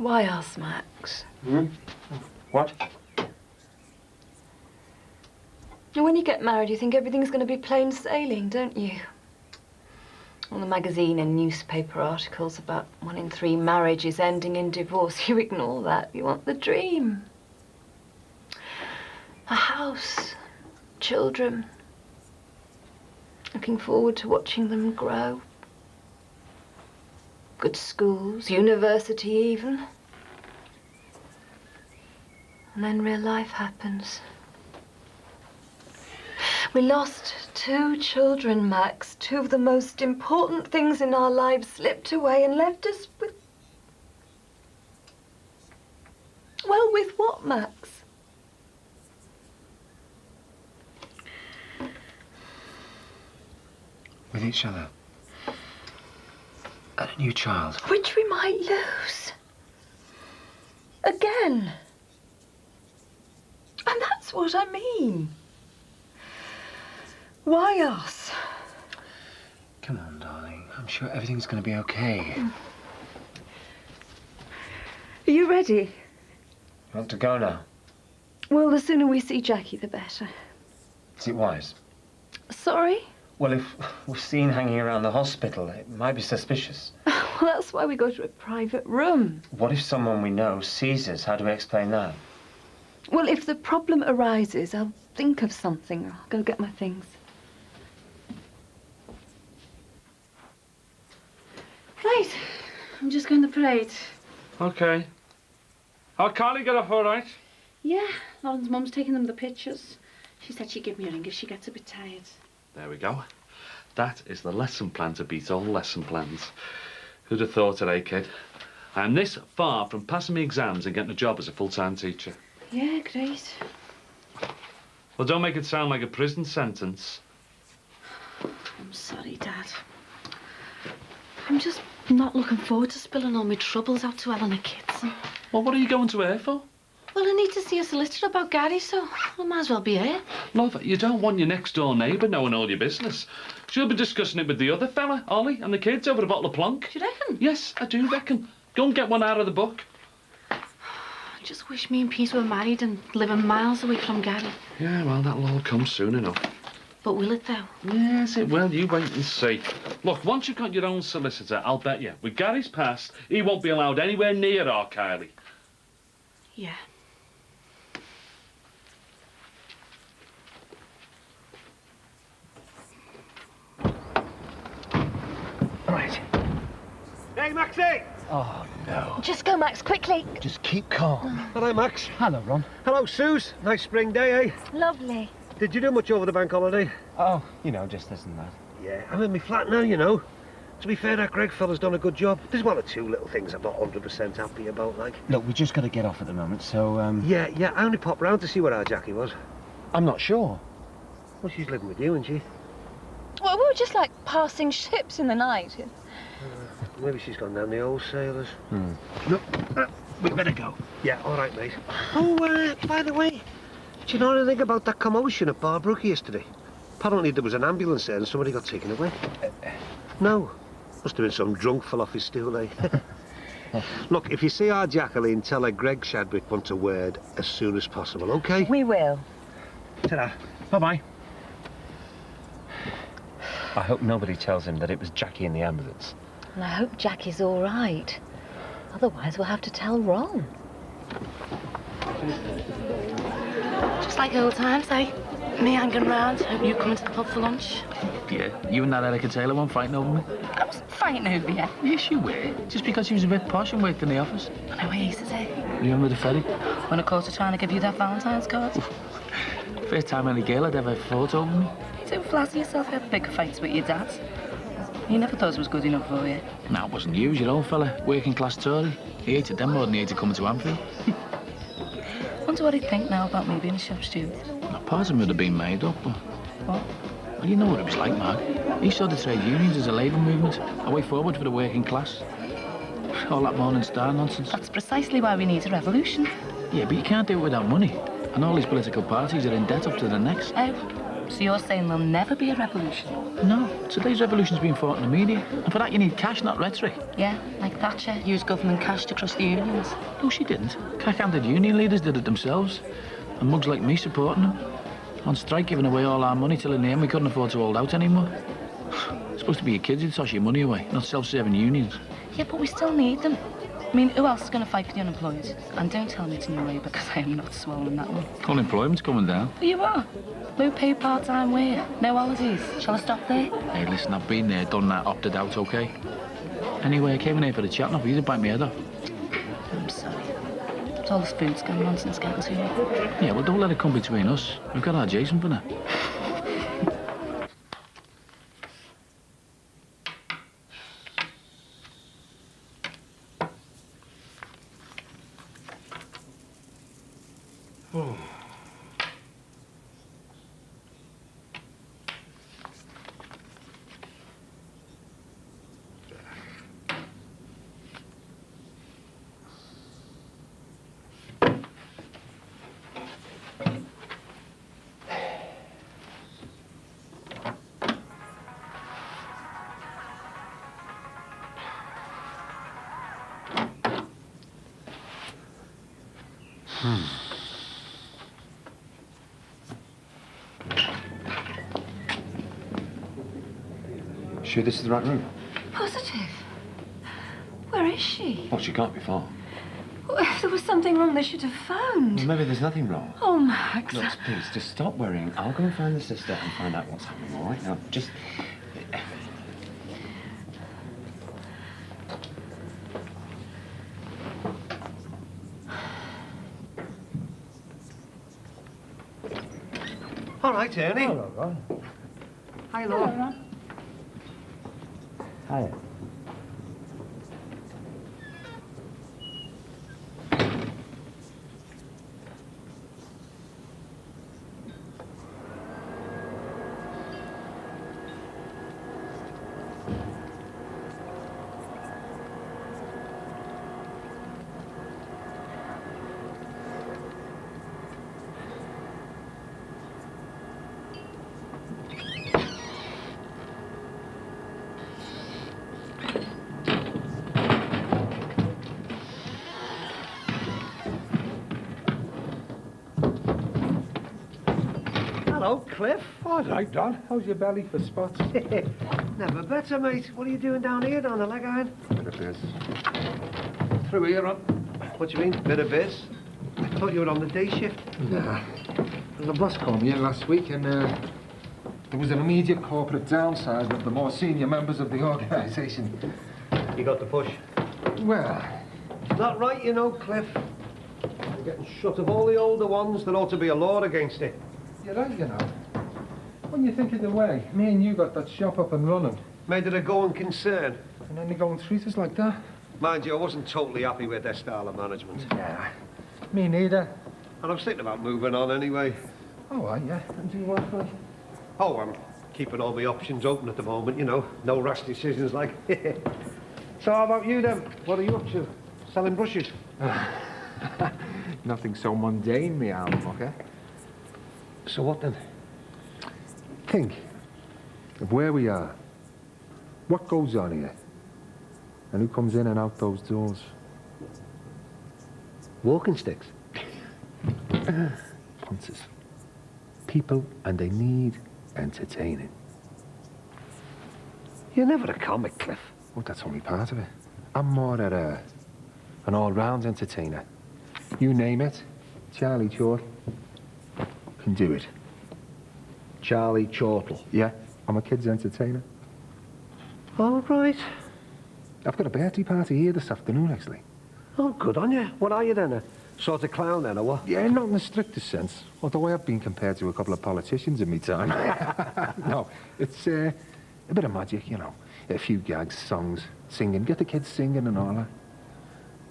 Why us, Max? Hmm? What? When you get married, you think everything's going to be plain sailing, don't you? All the magazine and newspaper articles about 1 in 3 marriages ending in divorce, you ignore that. You want the dream. A house, children. Looking forward to watching them grow. Good schools, university even. And then real life happens. We lost 2 children, Max. 2 of the most important things in our lives slipped away and left us with... Well, with what, Max? With each other. And a new child. Which we might lose. Again. And that's what I mean. Why us? Come on, darling. I'm sure everything's going to be okay. Are you ready? You want to go now? Well, the sooner we see Jackie, the better. Is it wise? Sorry? Well, if we're seen hanging around the hospital, it might be suspicious. Well, that's why we go to a private room. What if someone we know sees us? How do we explain that? Well, if the problem arises, I'll think of something. I'll go get my things. Right. I'm just going to the parade. OK. How Carly get off all right? Yeah, Lauren's mum's taking them the pictures. She said she'd give me a ring if she gets a bit tired. There we go. That is the lesson plan to beat all lesson plans. Who'd have thought it, eh, kid? I'm this far from passing my exams and getting a job as a full-time teacher. Yeah, great. Well, don't make it sound like a prison sentence. I'm sorry, Dad. I'm just not looking forward to spilling all my troubles out to Eleanor Kitson. Well, what are you going to her for? Well, I need to see a solicitor about Gary, so I might as well be here. Love, you don't want your next-door neighbour knowing all your business. She'll be discussing it with the other fella, Ollie, and the kids over a bottle of plonk. Do you reckon? Yes, I do reckon. Go and get one out of the book. I just wish me and Pete were married and living miles away from Gary. Yeah, well, that'll all come soon enough. But will it, though? Yes, it will. You wait and see. Look, once you've got your own solicitor, I'll bet you, with Gary's past, he won't be allowed anywhere near our Kylie. Yeah. Right. Hey, Maxie! Oh, no. Just go, Max, quickly. Just keep calm. Hello, Max. Hello, Ron. Hello, Suze. Nice spring day, eh? Lovely. Did you do much over the bank holiday? Oh, you know, just this and that. Yeah, I'm in my flat now, you know. To be fair, that Greg fella's done a good job. There's 1 or 2 little things I'm not 100% happy about, like. Look, we just got to get off at the moment, so, Yeah, I only popped round to see where our Jackie was. I'm not sure. Well, she's living with you, isn't she? Well, we were just like passing ships in the night. Maybe she's gone down the old sailors. Look, we better go. Yeah, all right, mate. Oh, by the way, do you know anything about that commotion at Bar Brookie yesterday? Apparently there was an ambulance there and somebody got taken away. No. Must have been some drunk fell off his stool, eh? Look, if you see our Jacqueline, tell her Greg Shadwick wants a word as soon as possible, OK? We will. Ta-da. Bye-bye. I hope nobody tells him that it was Jackie in the ambulance. And I hope Jackie's all right. Otherwise, we'll have to tell Ron. Just like old times, eh? Me hanging round, hope you come into the pub for lunch. Yeah, you and that Erica Taylor weren't fighting over me. I wasn't fighting over you. Yes, you were. Just because she was a bit posh and worked in the office. I know I used to say. You remember the ferry? When I caught her trying to give you that Valentine's card. First time any girl had ever fought over me. You don't flatter yourself, you had bigger fights with your dad. You never thought it was good enough for you. No, it wasn't you, it was your old fella, working class Tory. He hated them more than he hated coming to Anfield. Wonder what he'd think now about me being a shop steward. Now, part of him would have been made up, but... What? Well, you know what it was like, Mark. He saw the trade unions as a labour movement, a way forward for the working class. All that Morning Star nonsense. That's precisely why we need a revolution. Yeah, but you can't do it without money. And all these political parties are in debt up to the necks. Oh, So you're saying there'll never be a revolution? No, today's revolution's being fought in the media. And for that, you need cash, not rhetoric. Yeah, like Thatcher used government cash to crush the unions. No, she didn't. Cack-handed union leaders did it themselves. And mugs like me supporting them. On strike, giving away all our money till in the end we couldn't afford to hold out anymore. It's supposed to be your kids who toss your money away, not self-serving unions. Yeah, but we still need them. I mean, who else is going to fight for the unemployed? And don't tell me it's New Labour, because I am not swallowing that one. Unemployment's coming down. But you are. Low paid part-time work, no holidays. Shall I stop there? Hey, listen, I've been there, done that, opted out, OK? Anyway, I came in here for the chat, not for you to bite my head off. I'm sorry. It's all this food scam nonsense getting to me. Yeah, well, don't let it come between us. We've got our Jason for that. Sure this is the right room? Positive. Where is she? Oh, she can't be far. Well, if there was something wrong, they should have phoned. Well, maybe there's nothing wrong. Oh, Max. Look, please, just stop worrying. I'll go and find the sister and find out what's happening, all right? Now, just... All right, Ernie. Hello, Ron. Hi, Laura. Hiya. Hello, Cliff. All right, Don. How's your belly for spots? Never better, mate. What are you doing down here, down the leg iron? Bit of biz. Through here, Ron. What do you mean, bit of biz? I thought you were on the day shift. Nah. The boss called me in last week and there was an immediate corporate downsizing of the more senior members of the organisation. You got the push. Well, Not right, you know, Cliff. You're getting shut of all the older ones. There ought to be a law against it. you're right, you know. When you think of the way, me and you got that shop up and running, Made it a going concern. and then they go and treat us like that. Mind you, I wasn't totally happy with their style of management. Yeah. Me neither. And I was thinking about moving on anyway. Oh, right, yeah. And do you want like? Oh, I'm keeping all my options open at the moment, you know. No rash decisions like. So how about you then? What are you up to? Selling brushes? Nothing so mundane, me arm, okay? So what then? Think of where we are, what goes on here, and who comes in and out those doors. Walking sticks. Punters. People, and they need entertaining. You're never a comic, Cliff. Well, that's only part of it. I'm more an all-round entertainer. You name it, Charlie Chortle can do it. Charlie Chortle. Yeah, I'm a kid's entertainer. All right. I've got a birthday party here this afternoon, actually. Oh, good on you. What are you then, a sort of clown then, or what? Yeah, not in the strictest sense, although I have been compared to a couple of politicians in my time. No, it's a bit of magic, you know. A few gags, songs, singing, get the kids singing and all that.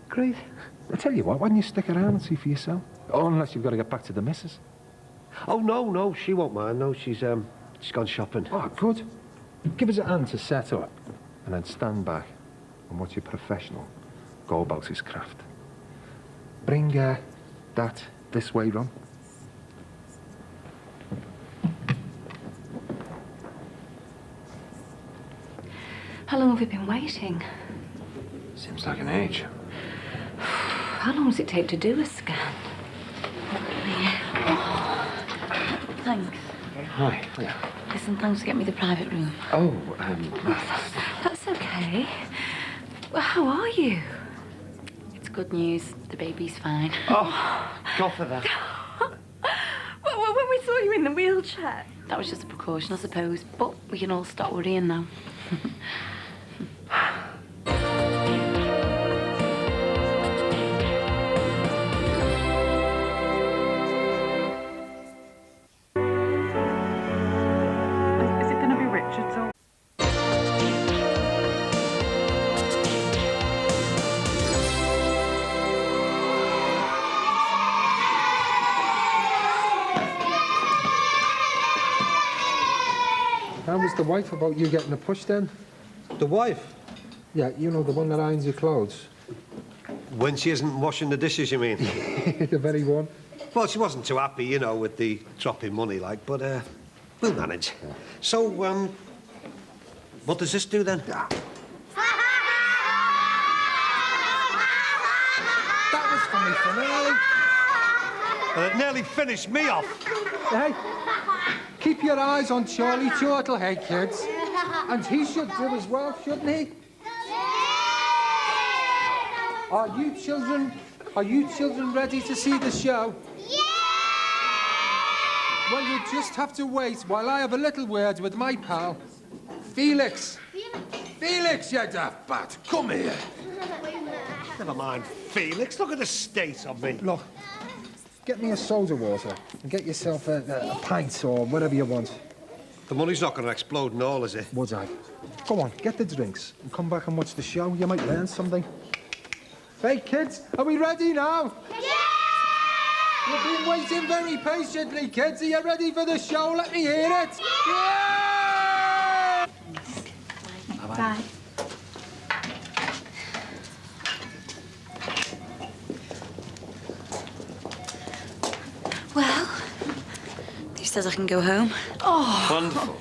Great. I tell you what, why don't you stick around and see for yourself? Oh, unless you've got to get back to the missus. Oh, no, she won't mind. No, she's gone shopping. Oh, good. Give us a hand to set up, and then stand back and watch a professional go about his craft. Bring that this way, Ron. long have we been waiting? Seems like an age. How long does it take to do a scan? Thanks. Hi. Hiya. Listen, thanks for getting me the private room. Oh, That's okay. Well, how are you? It's good news. The baby's fine. oh, God for that. Well, when we saw you in the wheelchair. That was just a precaution, I suppose. But we can all stop worrying now. Is it going to be Richard's or... How was the wife about you getting a push then? The wife? Yeah, you know, the one that irons your clothes. When she isn't washing the dishes, you mean? The very one. Well, she wasn't too happy, you know, with the drop in money, like, but, we'll manage. So, what does this do then? That was funny for me. Well, it nearly finished me off. Hey, keep your eyes on Charlie Chortlehead, kids. And he should do as well, shouldn't he? Are you children ready to see the show? Yeah! Well, you just have to wait while I have a little word with my pal, Felix. Felix, you daft bat, come here. Never mind, Felix. Look at the state of me. Look, get me a soda water and get yourself a pint or whatever you want. The money's not going to explode and all, is it? Would I? Go on, get the drinks and come back and watch the show. You might learn something. Hey, kids, are we ready now? Yeah! You've been waiting very patiently, kids. Are you ready for the show? Let me hear it. Yeah! Bye. Well, he says I can go home. Oh. Wonderful.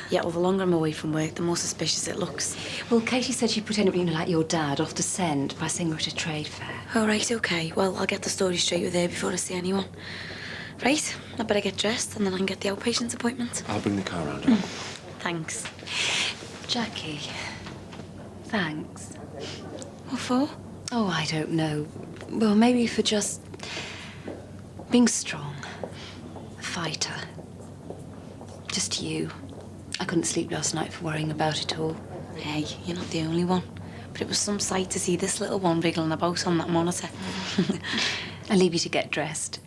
Yeah, well, the longer I'm away from work, the more suspicious it looks. Well, Katie said she put anybody like your dad off to send by seeing her at a trade fair. Oh, right, OK. Well, I'll get the story straight with her before I see anyone. Right, I better get dressed and then I can get the outpatient's appointment. I'll bring the car round. Thanks. Jackie, thanks. What for? Oh, I don't know. Well, maybe for just being strong. A fighter. Just you. I couldn't sleep last night for worrying about it all. Hey, you're not the only one. But it was some sight to see this little one wriggling about on that monitor. I'll leave you to get dressed.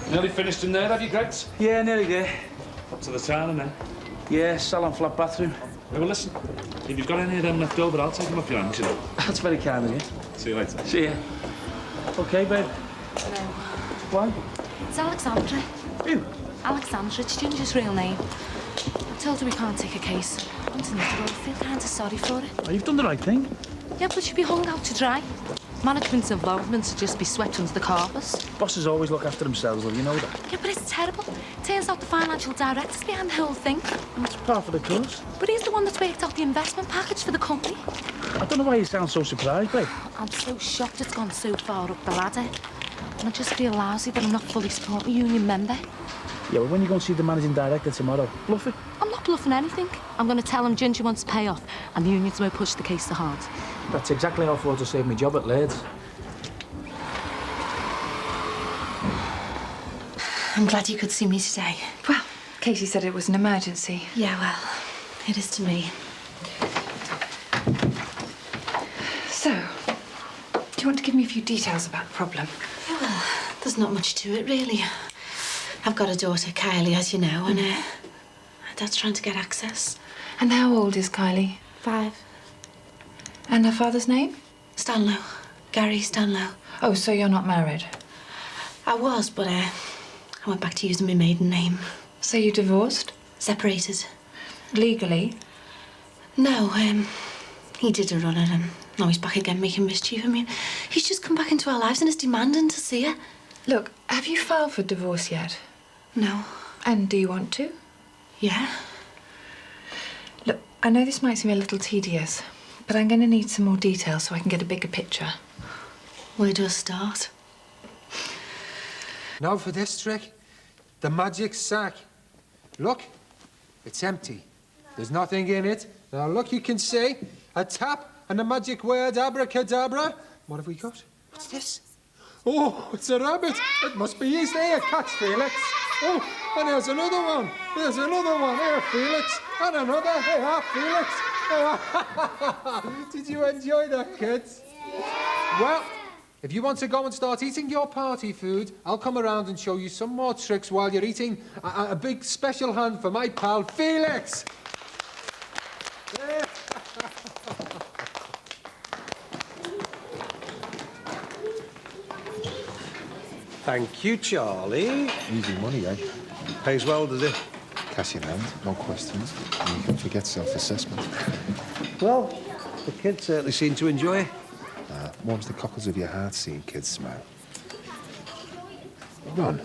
Nearly finished in there, have you, Gregs? Yeah, nearly there. Up to the town and then. Yeah, salon flat bathroom. Hey, well, listen. If you've got any of them left over, I'll take them off your hands, you know. That's very kind of you. See you later. See ya. OK, babe. No. Why? It's Alexandra. Who? Alexandra, it's Ginger's real name. I told her we can't take a case. Underneath it all, I feel kind of sorry for her. Oh, you've done the right thing. Yeah, but she'd be hung out to dry. Management's involvement should just be swept under the carpet. Bosses always look after themselves, love, you know that. Yeah, but it's terrible. Turns out the financial director's behind the whole thing. That's part of the course. But he's the one that's worked out the investment package for the company. I don't know why you sound so surprised, babe. I'm so shocked it's gone so far up the ladder. And I just feel lousy that I'm not fully supporting a union member. Yeah, well, when you go and see the managing director tomorrow, bluff it. I'm not bluffing anything. I'm going to tell him Ginger wants to pay off and the unions won't push the case so hard. That's exactly how I thought to save my job at Laird's. I'm glad you could see me today. Well, Katie said it was an emergency. Yeah, well, it is to me. So, do you want to give me a few details about the problem? Yeah, well, there's not much to it, really. I've got a daughter, Kylie, as you know, and her dad's trying to get access. And how old is Kylie? 5. And her father's name? Stanlow. Gary Stanlow. Oh, so you're not married? I was, but I went back to using my maiden name. So you divorced? Separated. Legally? No, he did a runner and now he's back again making mischief. I mean, he's just come back into our lives and is demanding to see her. Look, have you filed for divorce yet? No. And do you want to? Yeah? Look, I know this might seem a little tedious, but I'm going to need some more details so I can get a bigger picture. Where do I start? Now for this trick. The magic sack. Look, it's empty. There's nothing in it. Now look, you can see a tap and the magic word abracadabra. What have we got? What's this? Oh, it's a rabbit. It must be his there. Catch, Felix. Oh, and there's another one. There's another one. Here, Felix. And another. Here, Felix. Did you enjoy that, kids? Yeah. Well, if you want to go and start eating your party food, I'll come around and show you some more tricks while you're eating. A big special hand for my pal, Felix. Yeah. Thank you, Charlie. Easy money, eh? Pays well, does it? Cash in hand, no questions. And you can forget self-assessment. Well, the kids certainly seem to enjoy it. Warms the cockles of your heart seeing kids smile. Ron,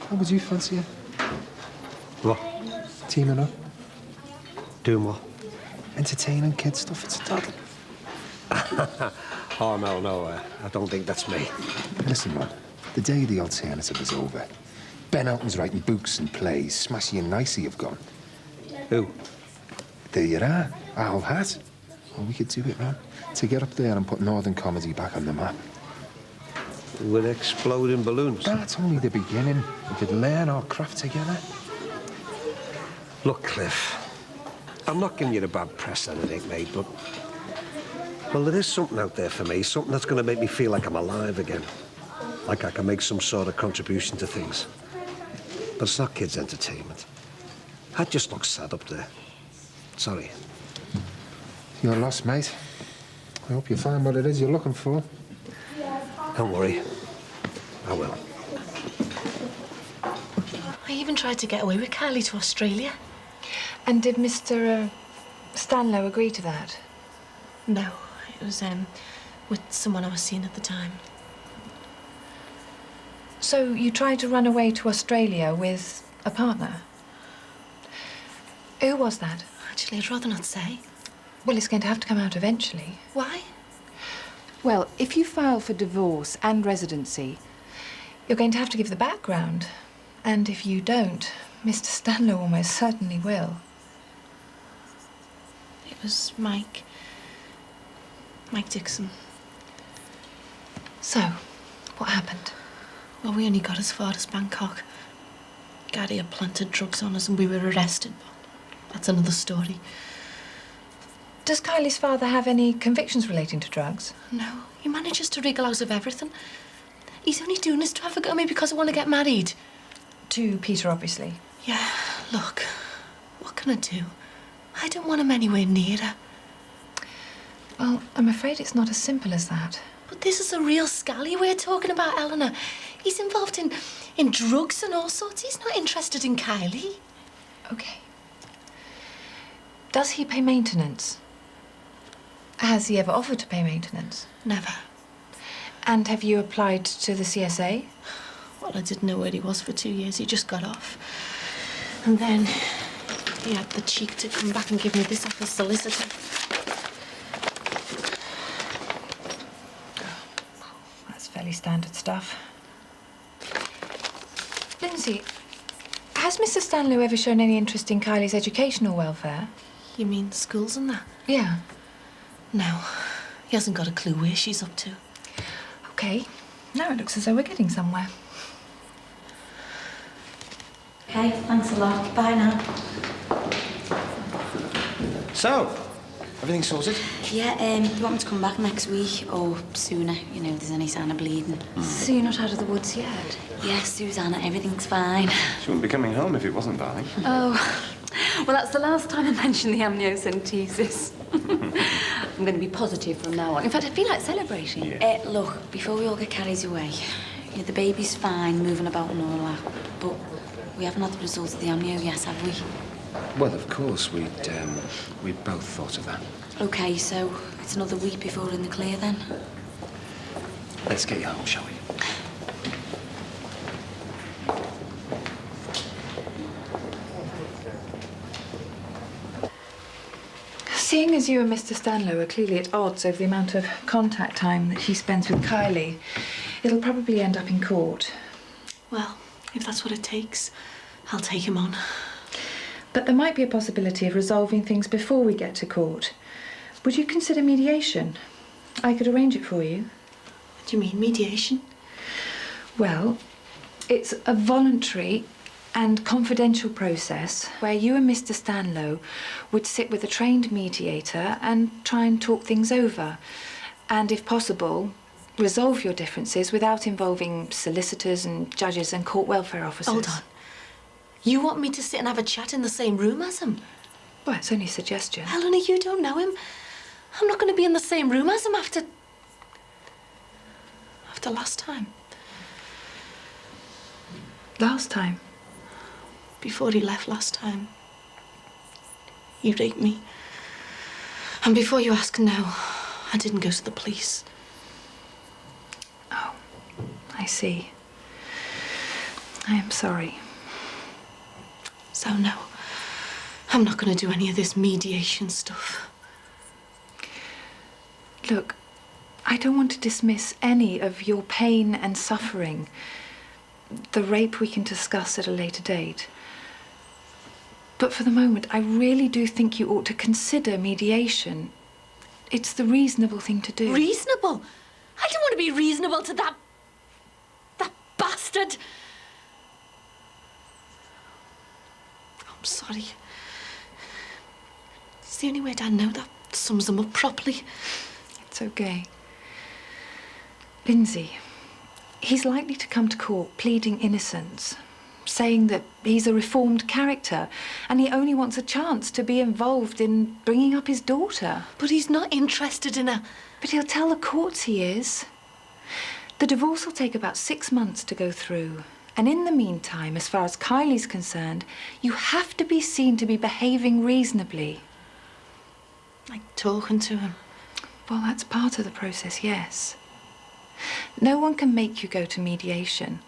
how would you fancy it? What? Teaming up? Doing what? Entertaining kids stuff, it's a toddler. Oh, no, I don't think that's me. Listen, Ron, the day of the alternative is over. Ben Elton's writing books and plays. Smashy and Nicey have gone. Who? There you are, Owl Hat. Well, we could do it, Ron. To get up there and put Northern comedy back on the map. With exploding balloons? That's only the beginning. We could learn our craft together. Look, Cliff, I'm not giving you the bad press or anything, mate, but... Well, there is something out there for me, something that's going to make me feel like I'm alive again. Like I can make some sort of contribution to things. But it's not kids' entertainment. I just look sad up there. Sorry. You're lost, mate. I hope you find what it is you're looking for. Don't worry. I will. I even tried to get away with Kylie to Australia. And did Mr. Stanlow agree to that? No, it was with someone I was seeing at the time. So you tried to run away to Australia with a partner? Who was that? Actually, I'd rather not say. Well, it's going to have to come out eventually. Why? Well, if you file for divorce and residency, you're going to have to give the background. And if you don't, Mr. Stanlow almost certainly will. It was Mike. Mike Dixon. So, what happened? Well, we only got as far as Bangkok. Gary had planted drugs on us and we were arrested, but that's another story. Does Kylie's father have any convictions relating to drugs? No, he manages to wriggle out of everything. He's only doing this to have a go at me because I want to get married. To Peter, obviously. Yeah, look, what can I do? I don't want him anywhere near her. Well, I'm afraid it's not as simple as that. But this is a real scally we're talking about, Eleanor. He's involved in drugs and all sorts. He's not interested in Kylie. Okay. Does he pay maintenance? Has he ever offered to pay maintenance? Never. And have you applied to the CSA? Well, I didn't know where he was for 2 years. He just got off. And then he had the cheek to come back and give me this off a solicitor. That's fairly standard stuff. Lindsay, has Mr. Stanlow ever shown any interest in Kylie's educational welfare? You mean schools and that? Yeah. No. He hasn't got a clue where she's up to. Okay. Now it looks as though we're getting somewhere. Okay, thanks a lot. Bye now. So, everything sorted? Yeah, you want me to come back next week or sooner, you know, if there's any sign of bleeding? So you're not out of the woods yet? Yes, Susanna, everything's fine. She wouldn't be coming home if it wasn't, darling. Oh, well, that's the last time I mentioned the amniocentesis. I'm going to be positive from now on. In fact, I feel like celebrating. Yeah. Look, before we all get carried away, you know, the baby's fine, moving about and all that, but we haven't had the results of the amnio yet, have we? Well, of course, we'd both thought of that. Okay, so it's another week before we're in the clear then? Let's get you home, shall we? Seeing as you and Mr. Stanlow are clearly at odds over the amount of contact time that he spends with Kylie, it'll probably end up in court. Well, if that's what it takes, I'll take him on. But there might be a possibility of resolving things before we get to court. Would you consider mediation? I could arrange it for you. What do you mean, mediation? Well, it's a voluntary and confidential process where you and Mr. Stanlow would sit with a trained mediator and try and talk things over. And if possible, resolve your differences without involving solicitors and judges and court welfare officers. Hold on. You want me to sit and have a chat in the same room as him? Well, it's only a suggestion. Helena, you don't know him. I'm not going to be in the same room as him after last time. Last time? Before he left last time. You raped me. And before you ask, no, I didn't go to the police. Oh, I see. I am sorry. So no, I'm not going to do any of this mediation stuff. Look, I don't want to dismiss any of your pain and suffering. The rape we can discuss at a later date. But for the moment, I really do think you ought to consider mediation. It's the reasonable thing to do. Reasonable? I don't want to be reasonable to that bastard. I'm sorry. It's the only way I know that sums them up properly. It's okay. Lindsay, he's likely to come to court pleading innocence, saying that he's a reformed character and he only wants a chance to be involved in bringing up his daughter. But he's not interested in her. But he'll tell the courts he is. The divorce will take about 6 months to go through. And in the meantime, as far as Kylie's concerned, you have to be seen to be behaving reasonably. Like talking to him? Well, that's part of the process, yes. No one can make you go to mediation.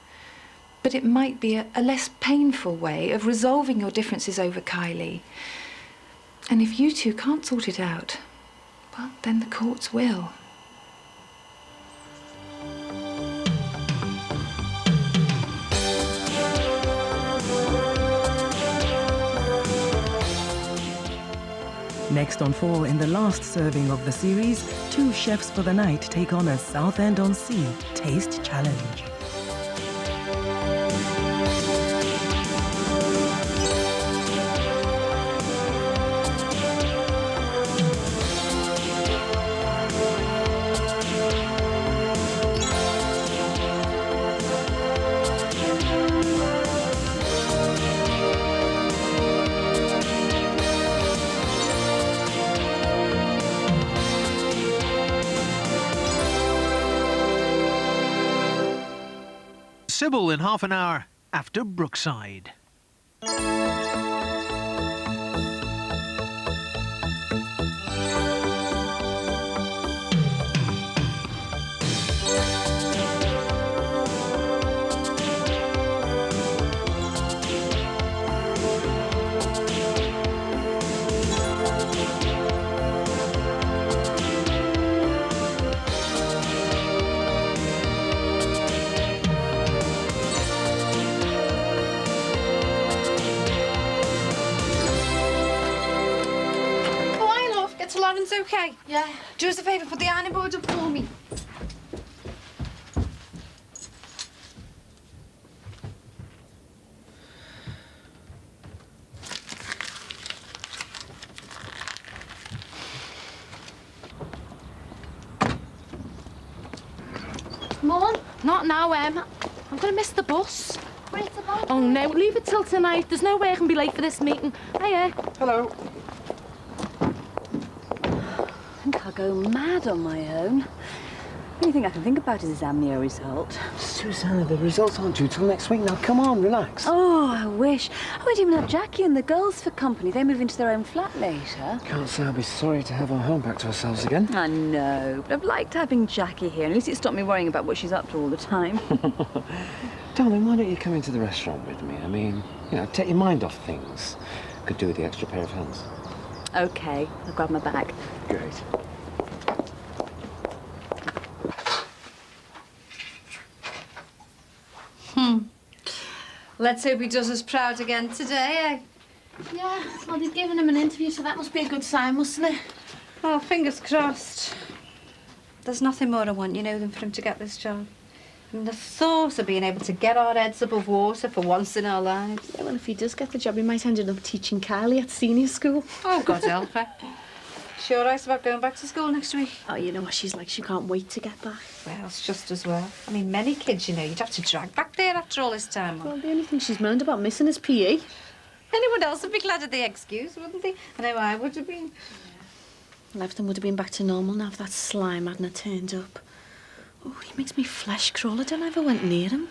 But it might be a less painful way of resolving your differences over Kylie. And if you two can't sort it out, well, then the courts will. Next on 4, in the last serving of the series, 2 chefs for the night take on a Southend-on-Sea taste challenge. Sybil in half an hour after Brookside. Lauren's okay? Yeah. Do us a favour, put the ironing board up for me. Come on. Not now, Em. I'm going to miss the bus. Wait a minute. Oh, no. Leave it till tonight. There's no way I can be late for this meeting. Hiya. Hello. I think I'll go mad on my own. The only thing I can think about is this amnio result. Susanna, the results aren't due till next week. Now, come on, relax. Oh, I wish. I won't even have Jackie and the girls for company. They move into their own flat later. Can't say I'll be sorry to have our home back to ourselves again. I know, but I've liked having Jackie here. At least it stopped me worrying about what she's up to all the time. Darling, why don't you come into the restaurant with me? I mean, you know, take your mind off things. Could do with the extra pair of hands. OK, I'll grab my bag. Great. Let's hope he does us proud again today, eh? Yeah, well, they've given him an interview, so that must be a good sign, mustn't it? Well, fingers crossed. There's nothing more I want, you know, than for him to get this job. I mean, the thought of being able to get our heads above water for once in our lives. Yeah, well, if he does get the job, he might end up teaching Kylie at senior school. Oh, God help her. Sure, right about going back to school next week. Oh, you know what she's like. She can't wait to get back. Well, it's just as well. I mean, many kids, you know, you'd have to drag back there after all this time. Well, the only thing she's moaned about missing is PE. Anyone else would be glad of the excuse, wouldn't they? I know I would have been. Well, everything would have been back to normal now if that slime hadn't turned up. Oh, he makes me flesh crawl. I don't know if I went near him.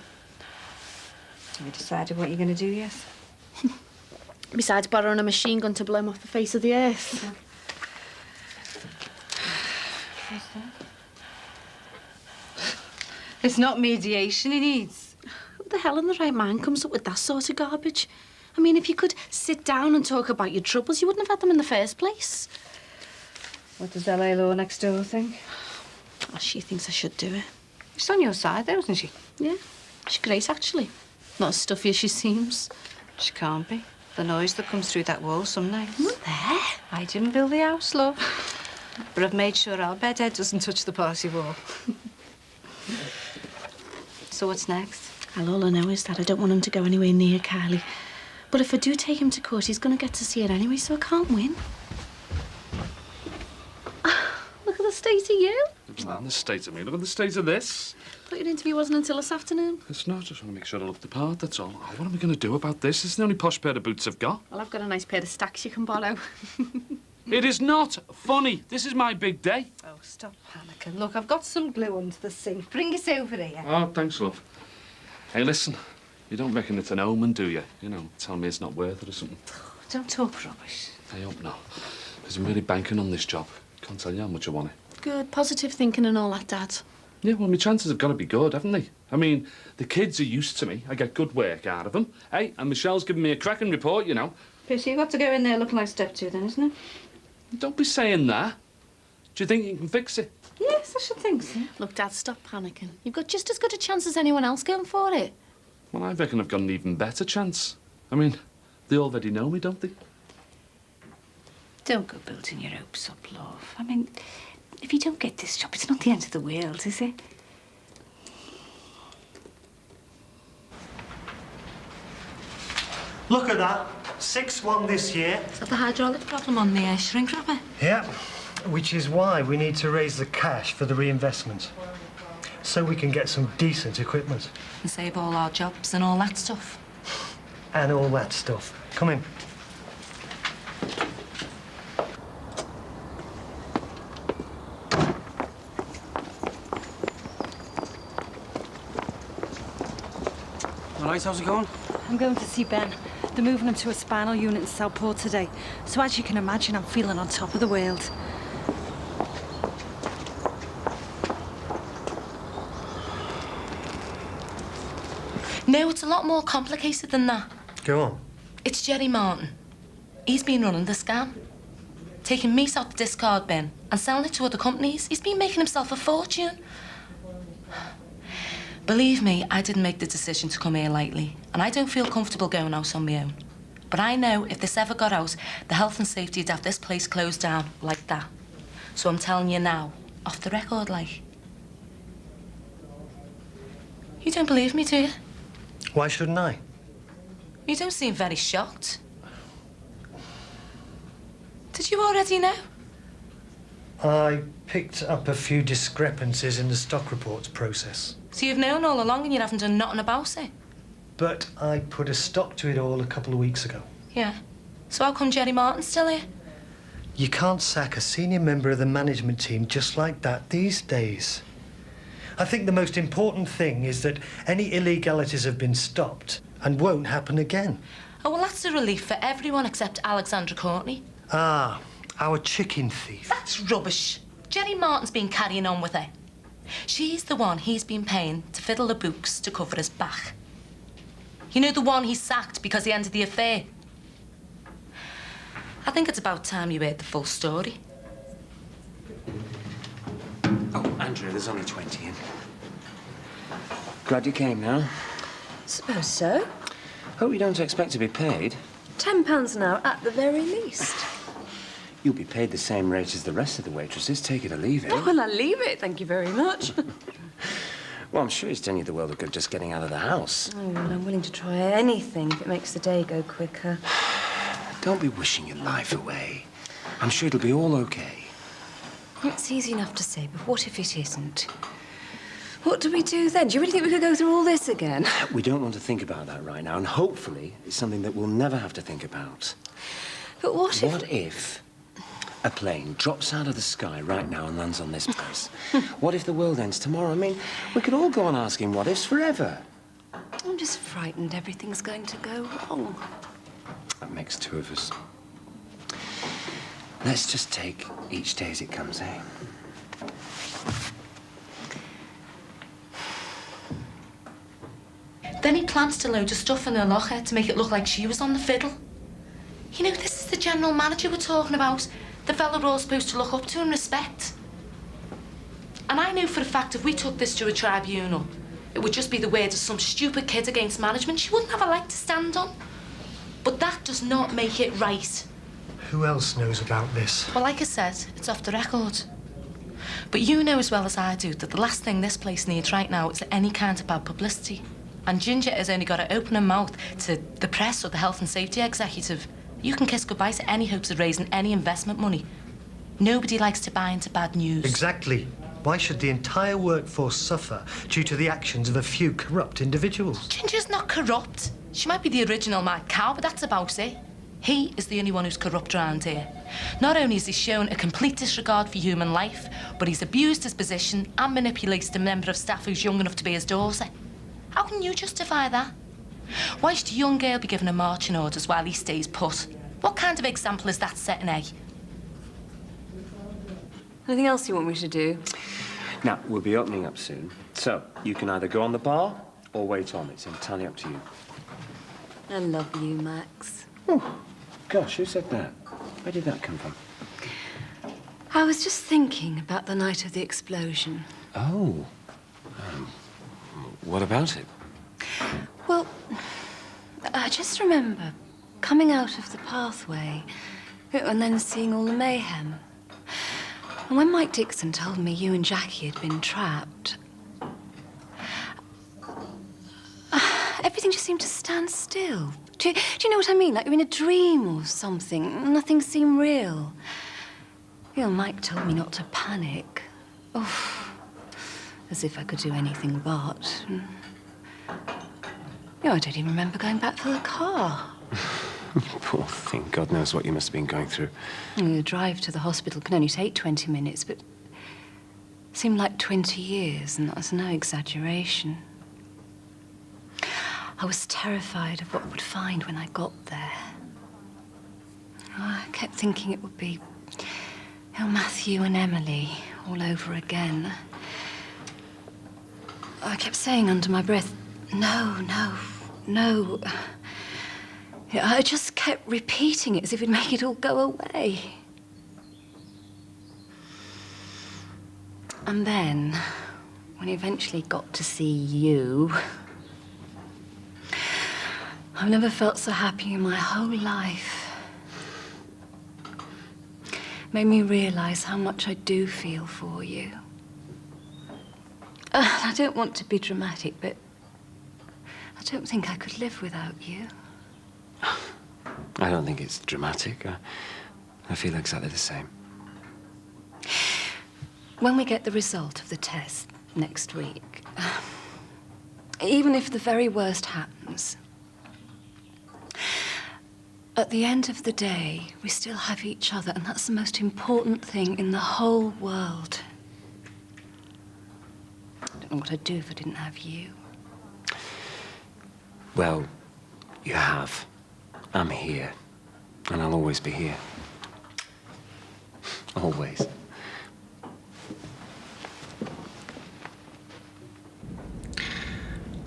Have you decided what you're going to do yet? Besides borrowing a machine gun to blow him off the face of the earth. What's that? It's not mediation he needs. Who the hell in the right mind comes up with that sort of garbage? I mean, if you could sit down and talk about your troubles, you wouldn't have had them in the first place. What does LA Law next door think? Oh, she thinks I should do it. She's on your side, though, isn't she? Yeah, she's great, actually. Not as stuffy as she seems. She can't be. The noise that comes through that wall some nights. What there? I didn't build the house, love. But I've made sure our bedhead doesn't touch the party wall. So what's next? Well, all I know is that I don't want him to go anywhere near Kylie. But if I do take him to court, he's going to get to see her anyway, so I can't win. Look at the state of you. It's not the state of me. Look at the state of this. Thought your interview wasn't until this afternoon. It's not. Just want to make sure I look the part, that's all. Oh, what am I going to do about this? It's the only posh pair of boots I've got. Well, I've got a nice pair of stacks you can borrow. It is not funny. This is my big day. Oh, stop panicking. Look, I've got some glue under the sink. Bring it over here. Oh, thanks, love. Hey, listen. You don't reckon it's an omen, do you? You know, tell me it's not worth it or something. Don't talk rubbish. I hope not. Because I'm really banking on this job. Can't tell you how much I want it. Good, positive thinking and all that, Dad. Yeah, well, my chances have got to be good, haven't they? I mean, the kids are used to me. I get good work out of them. Hey, and Michelle's giving me a cracking report, you know. Pissy, you've got to go in there looking like step two then, isn't it? Don't be saying that. Do you think you can fix it? Yes, I should think so. Look, Dad, stop panicking. You've got just as good a chance as anyone else going for it. Well, I reckon I've got an even better chance. I mean, they already know me, don't they? Don't go building your hopes up, love. I mean, if you don't get this job, it's not the end of the world, is it? Look at that. 6-1 this year. Is that the hydraulic problem on the shrink wrapper? Yeah, which is why we need to raise the cash for the reinvestment. So we can get some decent equipment. And save all our jobs and all that stuff. And all that stuff. Come in. All right, how's it going? I'm going to see Ben. They're moving him to a spinal unit in Southport today. So as you can imagine, I'm feeling on top of the world. No, it's a lot more complicated than that. Go on. It's Jerry Martin. He's been running the scam. Taking meat out the discard bin and selling it to other companies. He's been making himself a fortune. Believe me, I didn't make the decision to come here lightly, and I don't feel comfortable going out on my own. But I know if this ever got out, the health and safety would have this place closed down like that. So I'm telling you now, off the record, like. You don't believe me, do you? Why shouldn't I? You don't seem very shocked. Did you already know? I picked up a few discrepancies in the stock reports process. So you've known all along and you haven't done nothing about it? But I put a stop to it all a couple of weeks ago. Yeah. So how come Jerry Martin's still here? You can't sack a senior member of the management team just like that these days. I think the most important thing is that any illegalities have been stopped and won't happen again. Oh, well, that's a relief for everyone except Alexandra Courtney. Ah, our chicken thief. That's rubbish. Jerry Martin's been carrying on with her. She's the one he's been paying to fiddle the books to cover his back. You know, the one he sacked because he ended the affair. I think it's about time you heard the full story. Oh, Andrea, there's only 20 in. Glad you came now. Suppose so. Hope you don't expect to be paid. £10 an hour at the very least. You'll be paid the same rate as the rest of the waitresses. Take it or leave it. Oh, well, I'll leave it. Thank you very much. Well, I'm sure it's done you the world of good just getting out of the house. Oh, well, I'm willing to try anything if it makes the day go quicker. Don't be wishing your life away. I'm sure it'll be all okay. It's easy enough to say, but what if it isn't? What do we do then? Do you really think we could go through all this again? We don't want to think about that right now, and hopefully it's something that we'll never have to think about. But what if... What if a plane drops out of the sky right now and lands on this place? What if the world ends tomorrow? I mean, we could all go on asking what ifs forever. I'm just frightened everything's going to go wrong. That makes two of us. Let's just take each day as it comes, eh? Then he plants to load of stuff in her locker to make it look like she was on the fiddle. You know, this is the general manager we're talking about. The fella we're all supposed to look up to and respect. And I knew for a fact if we took this to a tribunal, it would just be the word of some stupid kid against management. She wouldn't have a leg to stand on. But that does not make it right. Who else knows about this? Well, like I said, it's off the record. But you know as well as I do that the last thing this place needs right now is any kind of bad publicity. And Ginger has only got to open her mouth to the press or the health and safety executive. You can kiss goodbye to any hopes of raising any investment money. Nobody likes to buy into bad news. Exactly. Why should the entire workforce suffer due to the actions of a few corrupt individuals? Ginger's not corrupt. She might be the original mad cow, but that's about it. He is the only one who's corrupt around here. Not only has he shown a complete disregard for human life, but he's abused his position and manipulated a member of staff who's young enough to be his daughter. How can you justify that? Why should a young girl be given her marching orders while he stays put? What kind of example is that setting, eh? Anything else you want me to do? Now, we'll be opening up soon. So, you can either go on the bar or wait on. It's entirely up to you. I love you, Max. Oh, gosh, who said that? Where did that come from? I was just thinking about the night of the explosion. Oh. What about it? Well, I just remember coming out of the pathway and then seeing all the mayhem. And when Mike Dixon told me you and Jackie had been trapped, everything just seemed to stand still. Do you know what I mean? Like you're in a dream or something. Nothing seemed real. You know, Mike told me not to panic. Oh, as if I could do anything but. You know, I don't even remember going back for the car. Poor thing. God knows what you must have been going through. The drive to the hospital can only take 20 minutes, but it seemed like 20 years, and that's no exaggeration. I was terrified of what I would find when I got there. I kept thinking it would be, you know, Matthew and Emily all over again. I kept saying under my breath, no, no, no. I just kept repeating it as if it'd make it all go away. And then, when I eventually got to see you, I've never felt so happy in my whole life. Made me realise how much I do feel for you. I don't want to be dramatic, but I don't think I could live without you. I don't think it's dramatic. I feel exactly the same. When we get the result of the test next week, even if the very worst happens, at the end of the day, we still have each other, and that's the most important thing in the whole world. I don't know what I'd do if I didn't have you. Well, you have. I'm here. And I'll always be here. Always.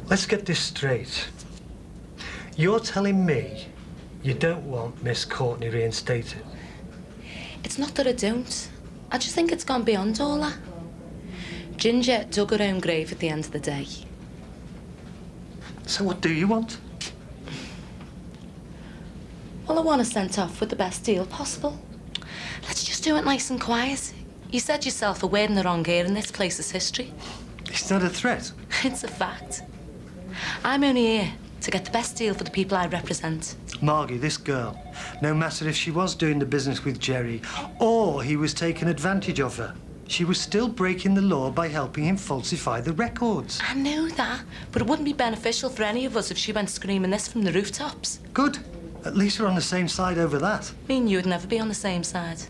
Let's get this straight. You're telling me You don't want Miss Courtney reinstated? It's not that I don't. I just think it's gone beyond all that. Ginger dug her own grave at the end of the day. So what do you want? Well, I want her sent off with the best deal possible. Let's just do it nice and quiet. You said yourself a word in the wrong ear and this place is history. It's not a threat. It's a fact. I'm only here to get the best deal for the people I represent. Margie, this girl, no matter if she was doing the business with Jerry or he was taking advantage of her, she was still breaking the law by helping him falsify the records. I know that, but it wouldn't be beneficial for any of us if she went screaming this from the rooftops. Good. At least we're on the same side over that. Me and you would never be on the same side.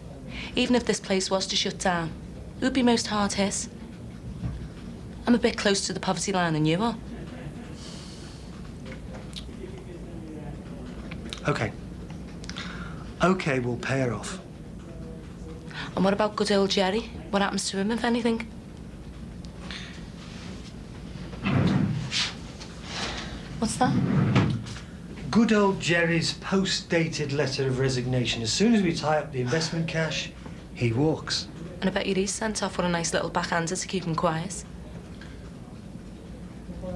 Even if this place was to shut down, who'd be most hard hit? I'm a bit closer to the poverty line than you are. OK. OK, we'll pay her off. And what about good old Jerry? What happens to him, if anything? What's that? Good old Jerry's post-dated letter of resignation. As soon as we tie up the investment cash, he walks. And I bet you he's sent off with a nice little backhander to keep him quiet.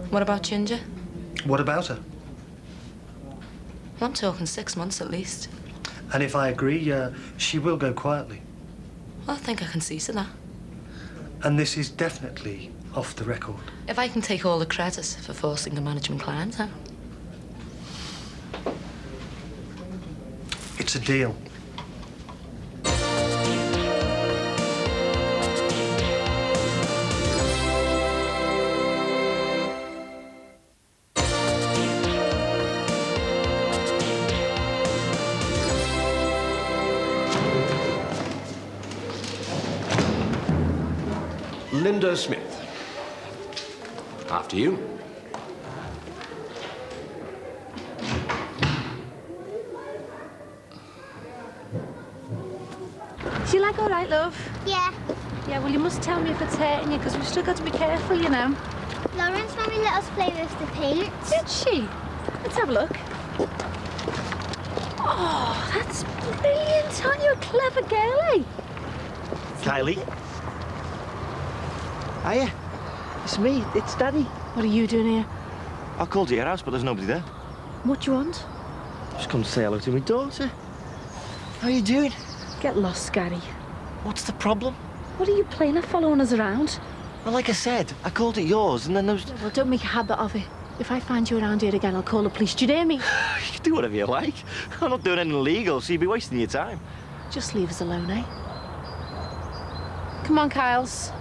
What about Ginger? What about her? Well, I'm talking 6 months at least. And if I agree, she will go quietly. Well, I think I can see to that. And this is definitely off the record. If I can take all the credit for forcing a management client out. It's a deal. Linda Smith. After you. Is your leg all right, love? Yeah. Yeah, well, you must tell me if it's hurting you, because we've still got to be careful, you know. Lawrence mummy let us play with the paint. Did she? Let's have a look. Oh, that's brilliant. Aren't you a clever girl, eh? Kylie? Hiya. It's me. It's Daddy. What are you doing here? I called at your house, but there's nobody there. What do you want? Just come to say hello to my daughter. How you doing? Get lost, Gary. What's the problem? What are you playing at, following us around? Well, like I said, I called at yours, and then there was... Well, don't make a habit of it. If I find you around here again, I'll call the police. Do you hear me? You can do whatever you like. I'm not doing anything illegal, so you'd be wasting your time. Just leave us alone, eh? Come on, Kyles.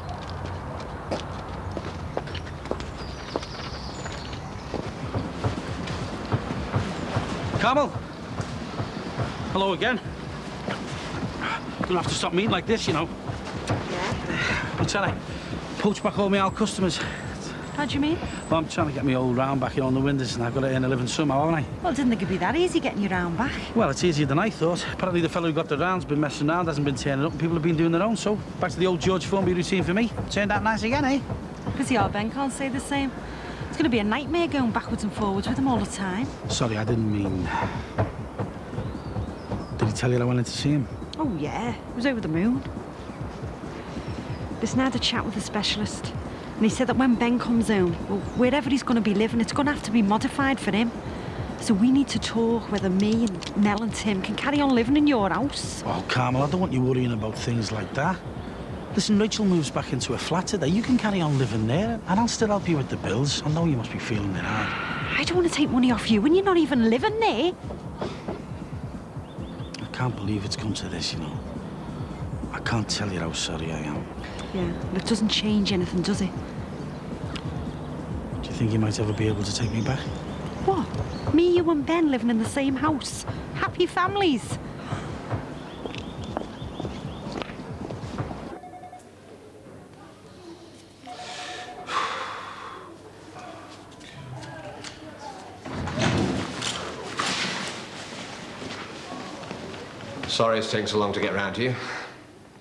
Carmel? Hello again. Gonna have to stop meeting like this, you know. Yeah? I'm trying to poach back all my old customers. How do you mean? Well, I'm trying to get my old round back in on the windows, and I've got to earn a living somehow, haven't I? Well, didn't think it'd be that easy getting your round back. Well, it's easier than I thought. Apparently the fellow who got the round's been messing around, hasn't been turning up, and people have been doing their own, so back to the old George Formby routine for me. Turned out nice again, eh? Because our Ben can't say the same. It's going to be a nightmare going backwards and forwards with him all the time. Sorry, I didn't mean... Did he tell you I went in to see him? Oh, yeah. He was over the moon. Listen, I had a chat with a specialist, and he said that when Ben comes home, well, wherever he's going to be living, it's going to have to be modified for him. So we need to talk whether me and Mel and Tim can carry on living in your house. Oh, Carmel, I don't want you worrying about things like that. Listen, Rachel moves back into a flat today. You can carry on living there, and I'll still help you with the bills. I know you must be feeling it hard. I don't want to take money off you when you're not even living there. I can't believe it's come to this, you know. I can't tell you how sorry I am. Yeah, well, it doesn't change anything, does it? Do you think you might ever be able to take me back? What? Me, you and Ben living in the same house. Happy families. Sorry it's taken so long to get round to you.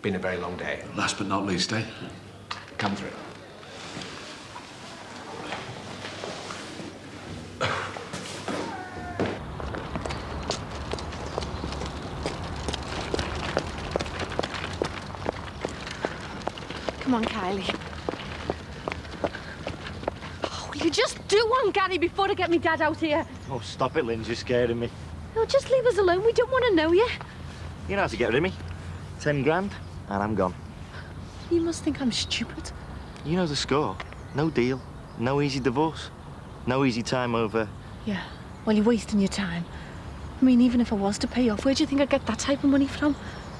Been a very long day. Last but not least, eh? Come through. Come on, Kylie. Oh, will you just do one, Gary, before I get me dad out here? Oh, stop it, Lynn. You're scaring me. No, just leave us alone. We don't want to know you. You know how to get rid of me. 10 grand, and I'm gone. You must think I'm stupid. You know the score. No deal. No easy divorce. No easy time over. Yeah, well, you're wasting your time. I mean, even if I was to pay off, where do you think I'd get that type of money from?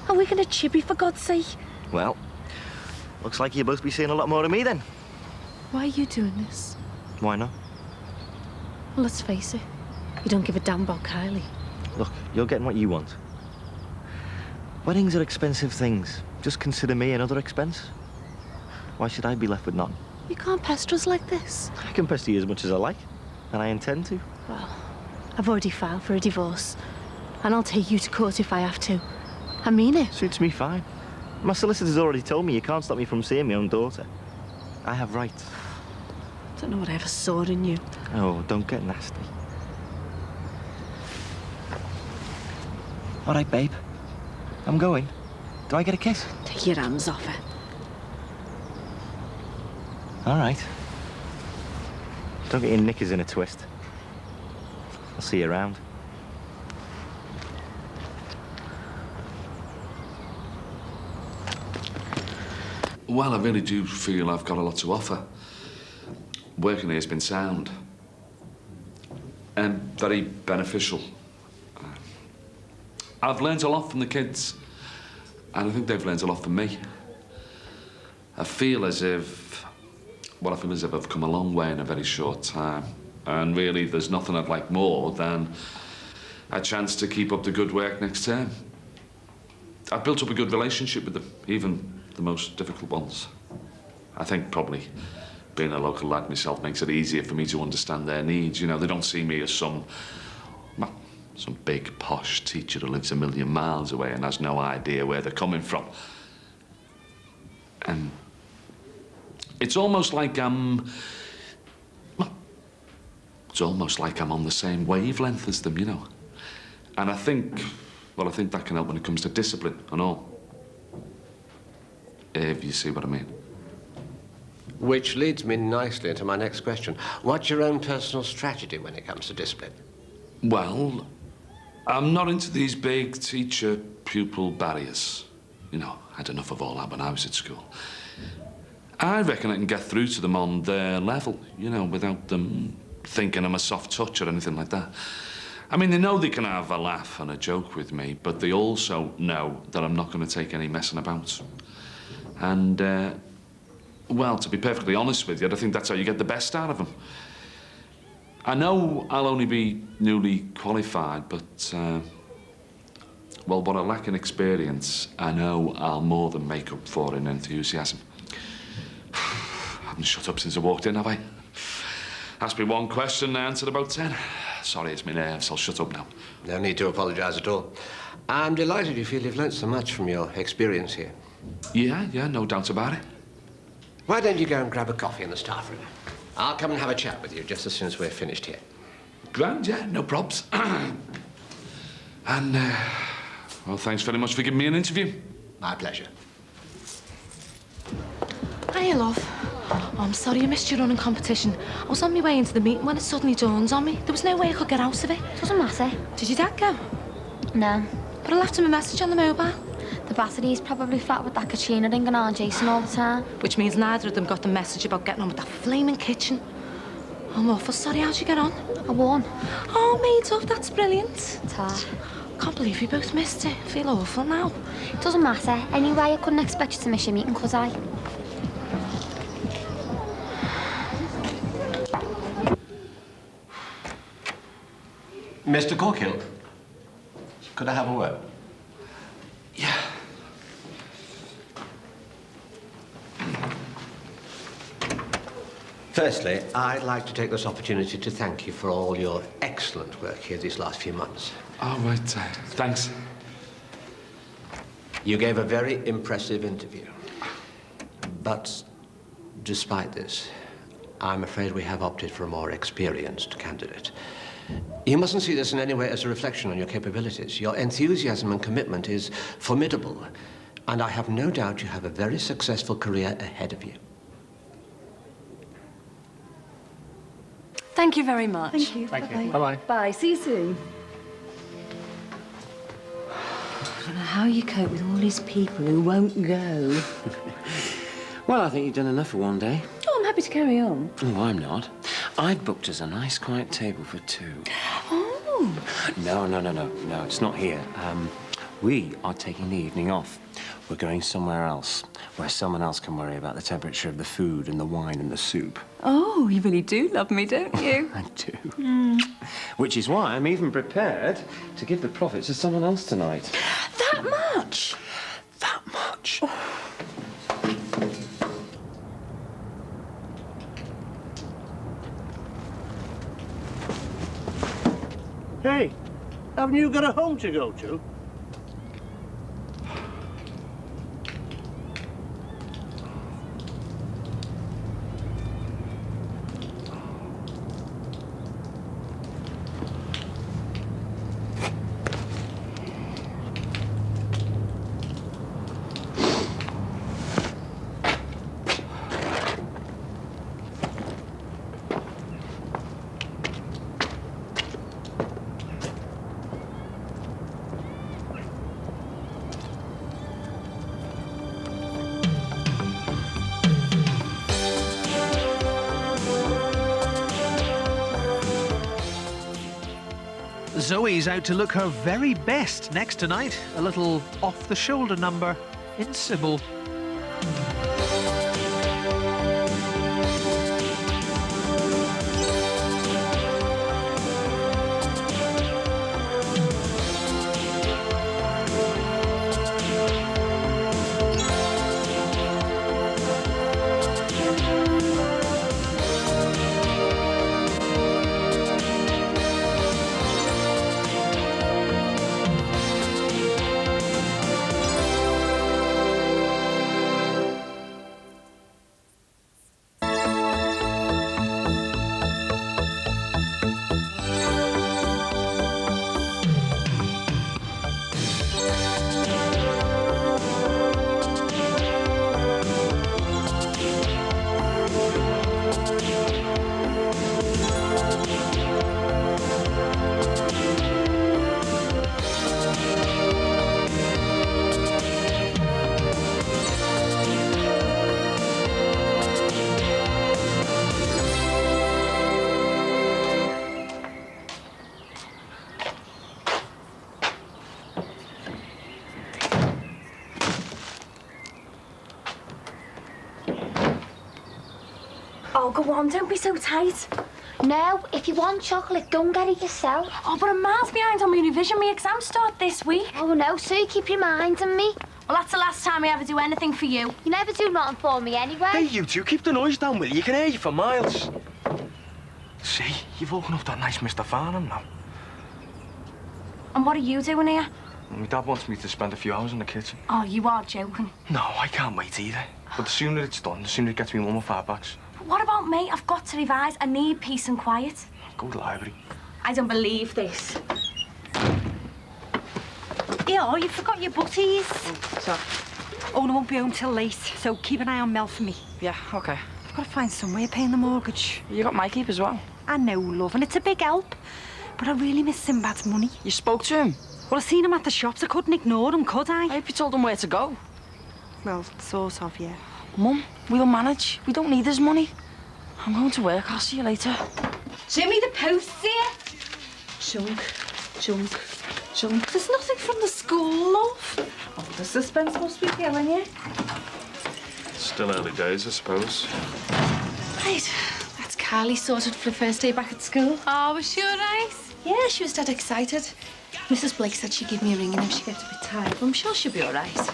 Are we going to chippy, for God's sake? Well, looks like you'll both be seeing a lot more of me then. Why are you doing this? Why not? Well, let's face it. You don't give a damn about Kylie. Look, you're getting what you want. Weddings are expensive things. Just consider me another expense. Why should I be left with none? You can't pester us like this. I can pester you as much as I like, and I intend to. Well, I've already filed for a divorce, and I'll take you to court if I have to. I mean it. Suits me fine. My solicitor's already told me you can't stop me from seeing my own daughter. I have rights. Don't know what I ever saw in you. Oh, don't get nasty. All right, babe. I'm going. Do I get a kiss? Take your hands off her. All right. Don't get your knickers in a twist. I'll see you around. Well, I really do feel I've got a lot to offer. Working here has been sound and very beneficial. I've learned a lot from the kids, and I think they've learned a lot from me. I feel as if I've come a long way in a very short time. And really, there's nothing I'd like more than a chance to keep up the good work next term. I've built up a good relationship with them, even the most difficult ones. I think probably being a local lad myself makes it easier for me to understand their needs. You know, they don't see me as some big, posh teacher who lives a million miles away and has no idea where they're coming from. And it's almost like I'm on the same wavelength as them, you know. And I think that can help when it comes to discipline and all. If you see what I mean. Which leads me nicely into my next question. What's your own personal strategy when it comes to discipline? Well, I'm not into these big teacher-pupil barriers. You know, I had enough of all that when I was at school. I reckon I can get through to them on their level, you know, without them thinking I'm a soft touch or anything like that. I mean, they know they can have a laugh and a joke with me, but they also know that I'm not going to take any messing about. And, well, to be perfectly honest with you, I think that's how you get the best out of them. I know I'll only be newly qualified, but, well, what I lack in experience, I know I'll more than make up for in enthusiasm. I haven't shut up since I walked in, have I? Asked me one question, I answered about 10. Sorry, it's my nerves. I'll shut up now. No need to apologise at all. I'm delighted you feel you've learnt so much from your experience here. Yeah, no doubt about it. Why don't you go and grab a coffee in the staff room? I'll come and have a chat with you just as soon as we're finished here. Grand, yeah, no probs. And, well, thanks very much for giving me an interview. My pleasure. Hiya, love. Oh, I'm sorry I missed your running competition. I was on my way into the meeting when it suddenly dawned on me. There was no way I could get out of it. Doesn't matter. Did your dad go? No. But I left him a message on the mobile. The battery's probably flat with that Katrina ringing on Jason all the time. Which means neither of them got the message about getting on with that flaming kitchen. I'm awful sorry. How'd you get on? I won. Oh, made up. That's brilliant. Ta. Can't believe we both missed it. I feel awful now. It doesn't matter. Anyway, I couldn't expect you to miss your meeting, could I? Mr. Corkill, could I have a word? Yeah. Firstly, I'd like to take this opportunity to thank you for all your excellent work here these last few months. All right, thanks. You gave a very impressive interview. But despite this, I'm afraid we have opted for a more experienced candidate. You mustn't see this in any way as a reflection on your capabilities. Your enthusiasm and commitment is formidable. And I have no doubt you have a very successful career ahead of you. Thank you very much. Thank you. Thank you. Bye-bye. Bye-bye. Bye. See you soon. I don't know how you cope with all these people who won't go. Well, I think you've done enough for one day. Oh, I'm happy to carry on. Oh, I'm not. I'd booked us a nice, quiet table for two. Oh. No, it's not here. We are taking the evening off. We're going somewhere else, where someone else can worry about the temperature of the food and the wine and the soup. Oh, you really do love me, don't you? I do. Which is why I'm even prepared to give the profits to someone else tonight. That much? That much. Hey, haven't you got a home to go to? Zoe's out to look her very best next tonight. A little off-the-shoulder number in Sybil. Oh, go on, don't be so tight. No, if you want chocolate, go and get it yourself. Oh, but I'm miles behind on my revision. My exams start this week. Oh, no, so you keep your mind on me. Well, that's the last time I ever do anything for you. You never do nothing for me anyway. Hey, you two, keep the noise down, will you? You can hear you for miles. See, you've woken up that nice Mr. Farnham now. And what are you doing here? My dad wants me to spend a few hours in the kitchen. Oh, you are joking. No, I can't wait either. But the sooner it's done, the sooner it gets me mum 5 bucks. But what about me? I've got to revise. I need peace and quiet. Go to the library. I don't believe this. Yeah, you forgot your butties. What's that? Owen won't be home till late, so keep an eye on Mel for me. Yeah, OK. I've got to find some way of paying the mortgage. You got my keep as well. I know, love, and it's a big help. But I really miss Sinbad's money. You spoke to him? Well, I seen him at the shops. I couldn't ignore him, could I? I hope you told him where to go. Well, sort of, yeah. Mum, we'll manage. We don't need his money. I'm going to work. I'll see you later. Jimmy, the post's here. Junk, junk, junk. There's nothing from the school, love. Oh, the suspense must be killing you. Still early days, I suppose. Right, that's Carly sorted for the first day back at school. Oh, was she all right? Yeah, she was dead excited. Mrs. Blake said she'd give me a ring and if she gets a bit tired, but I'm sure she'll be all right.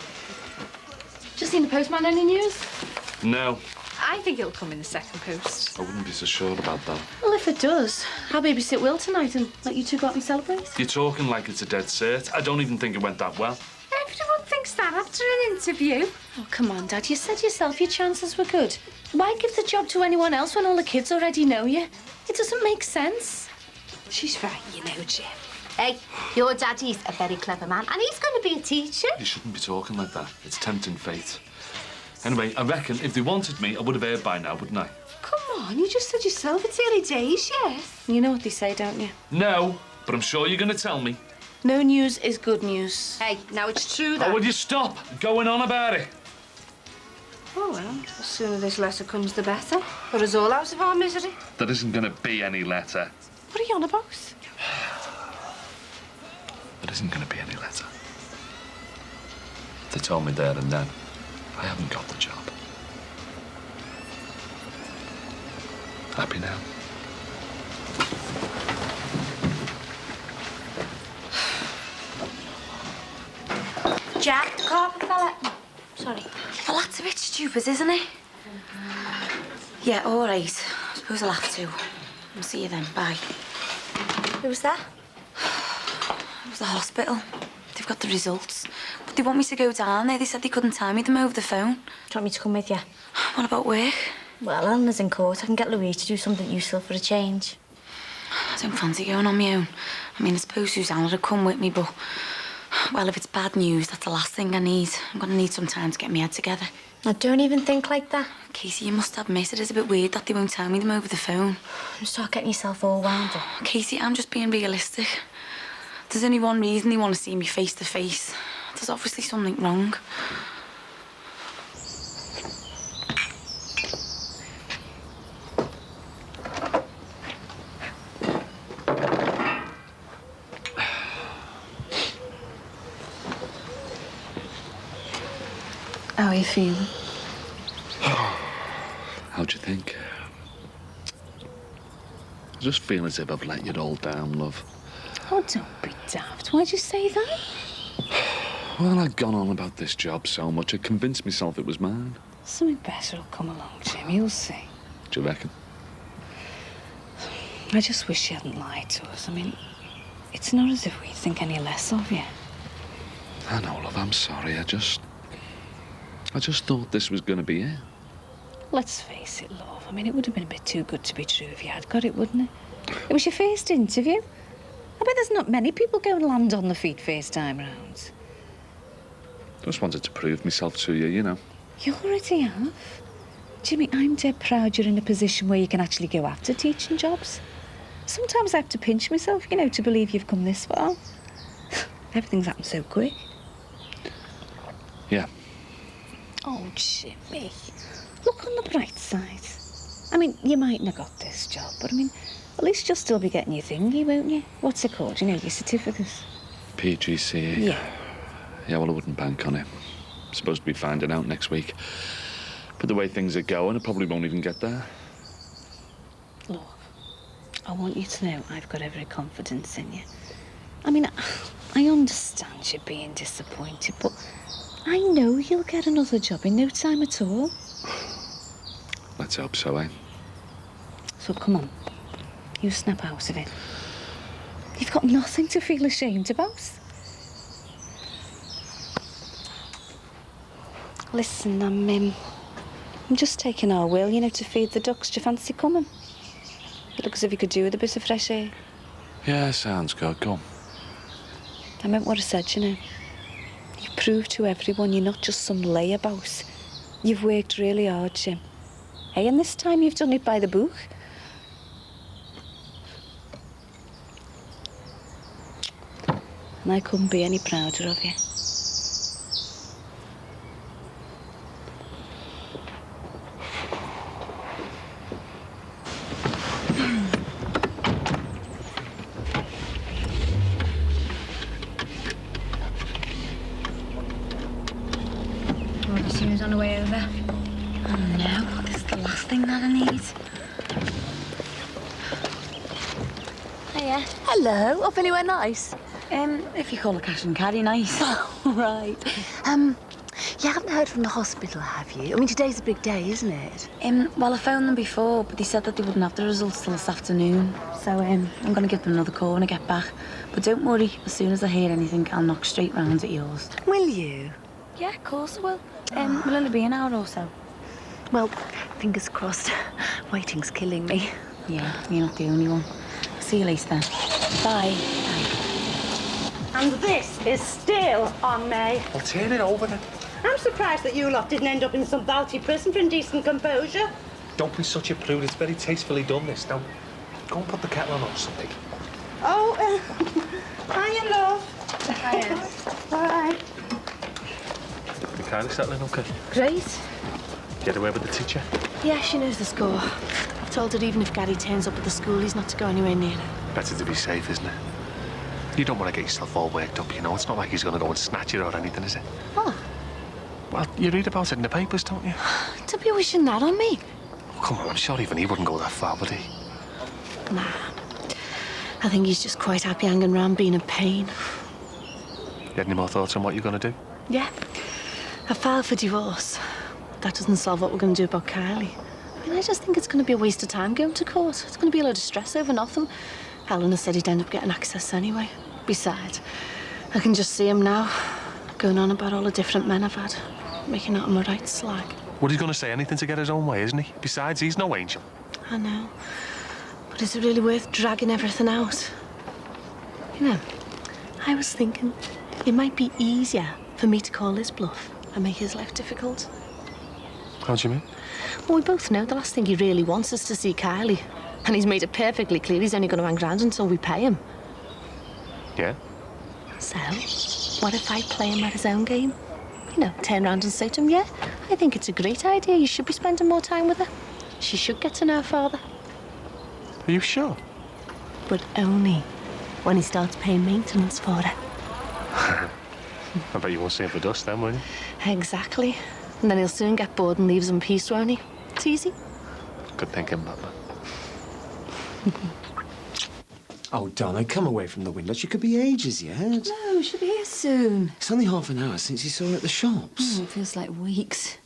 Just seen the postman, any news? No, I think it'll come in the second post. I wouldn't be so sure about that. Well, if it does, I'll babysit Will tonight and let you two go out and celebrate. You're talking like it's a dead cert. I don't even think it went that well. Everyone thinks that after an interview. Oh, come on, Dad. You said yourself your chances were good. Why give the job to anyone else when all the kids already know you? It doesn't make sense. She's right, you know, Jim. Hey, your daddy's a very clever man, and he's going to be a teacher. You shouldn't be talking like that. It's tempting fate. Anyway, I reckon if they wanted me, I would have heard by now, wouldn't I? Come on, you just said yourself it's early days, yes. You know what they say, don't you? No, but I'm sure you're going to tell me. No news is good news. Hey, now it's true that... Oh, will you stop going on about it? Oh, well, the sooner this letter comes, the better. Put us all out of our misery. There isn't going to be any letter. What are you on about? There isn't going to be any letter. They told me there and then. I haven't got the job. Happy now? Jack, the carpet fella. Sorry. Well, that's a bit stupid, isn't it? Yeah, all right. I suppose I'll have to. I'll see you then. Bye. Who was that? It was the hospital. They've got the results. But they want me to go down there. They said they couldn't tell me them over the phone. Do you want me to come with you? What about work? Well, Eleanor's in court. I can get Louise to do something useful for a change. I don't fancy going on my own. I mean, I suppose Susanna would come with me, but... Well, if it's bad news, that's the last thing I need. I'm going to need some time to get my head together. Now, don't even think like that. Casey, you must admit it is a bit weird that they won't tell me them over the phone. Don't start getting yourself all wound up. Casey, I'm just being realistic. There's only one reason they want to see me face to face. There's obviously something wrong. How are you feeling? How'd you think? I just feel as if I've let you all down, love. Oh, don't be daft. Why'd you say that? Well, I'd gone on about this job so much, I convinced myself it was mine. Something better will come along, Jim. You'll see. Do you reckon? I just wish you hadn't lied to us. I mean, it's not as if we think any less of you. I know, love, I'm sorry. I just thought this was going to be it. Let's face it, love. I mean, it would have been a bit too good to be true if you had got it, wouldn't it? It was your first interview. I bet there's not many people go and land on the feet first time round. Just wanted to prove myself to you, you know. You already have. Jimmy, I'm dead proud you're in a position where you can actually go after teaching jobs. Sometimes I have to pinch myself, you know, to believe you've come this far. Everything's happened so quick. Yeah. Oh, Jimmy. Look on the bright side. I mean, you mightn't have got this job, but I mean, at least you'll still be getting your thingy, won't you? What's it called? You know, your certificate. PGCE. Yeah. Yeah, well, I wouldn't bank on it. I'm supposed to be finding out next week. But the way things are going, I probably won't even get there. Look, I want you to know I've got every confidence in you. I mean, I understand you being disappointed, but I know you'll get another job in no time at all. Let's hope so, eh? So come on, you snap out of it. You've got nothing to feel ashamed about. Listen, I'm just taking our will, you know, to feed the ducks. Do you fancy coming? You look as if you could do with a bit of fresh air. Yeah, sounds good. Come. I meant what I said, you know. You proved to everyone you're not just some layabout. You've worked really hard, Jim. Hey, and this time you've done it by the book. And I couldn't be any prouder of you. On the way over. Oh no, this is the last thing that I need. Hiya. Hello, up anywhere nice? If you call a cash and carry nice. Right. You haven't heard from the hospital, have you? I mean, today's a big day, isn't it? Well, I phoned them before, but they said that they wouldn't have the results till this afternoon. So, I'm going to give them another call when I get back. But don't worry, as soon as I hear anything, I'll knock straight round at yours. Will you? Yeah, of course I will. Will only be an hour or so. Well, fingers crossed. Waiting's killing me. Yeah, you're not the only one. See you later then. Bye. Bye. And this is still on me. Well, turn it over then. I'm surprised that you lot didn't end up in some Balti prison for indecent composure. Don't be such a prude. It's very tastefully done, this. Now, go and put the kettle on or something. Oh, hiya, love. Hiya. All right. You kind of settling okay? Great. Get away with the teacher? Yeah, she knows the score. I've told her even if Gary turns up at the school, he's not to go anywhere near her. Better to be safe, isn't it? You don't want to get yourself all worked up, you know. It's not like he's going to go and snatch you or anything, is it? What? Well, you read about it in the papers, don't you? To be wishing that on me. Oh, come on, I'm sure even he wouldn't go that far, would he? Nah. I think he's just quite happy hanging around being a pain. You had any more thoughts on what you're going to do? Yeah. I filed for divorce. That doesn't solve what we're going to do about Kylie. I mean, I just think it's going to be a waste of time going to court. It's going to be a load of stress over nothing. Helena said he'd end up getting access anyway. Besides, I can just see him now, going on about all the different men I've had, making out I'm a right slag. Well, he's going to say anything to get his own way, isn't he? Besides, he's no angel. I know. But is it really worth dragging everything out? You know, I was thinking it might be easier for me to call his bluff and make his life difficult. How do you mean? Well, we both know the last thing he really wants is to see Kylie. And he's made it perfectly clear he's only going to hang around until we pay him. Yeah? So, what if I play him at his own game? You know, turn around and say to him, yeah, I think it's a great idea. You should be spending more time with her. She should get to know her father. Are you sure? But only when he starts paying maintenance for her. I bet you won't see him for dust then, will you? Exactly. And then he'll soon get bored and leaves in peace, won't he? It's easy. Good thinking, Batman. Oh, darling, come away from the window. She could be ages yet. No, she'll be here soon. It's only half an hour since you saw her at the shops. It feels like weeks.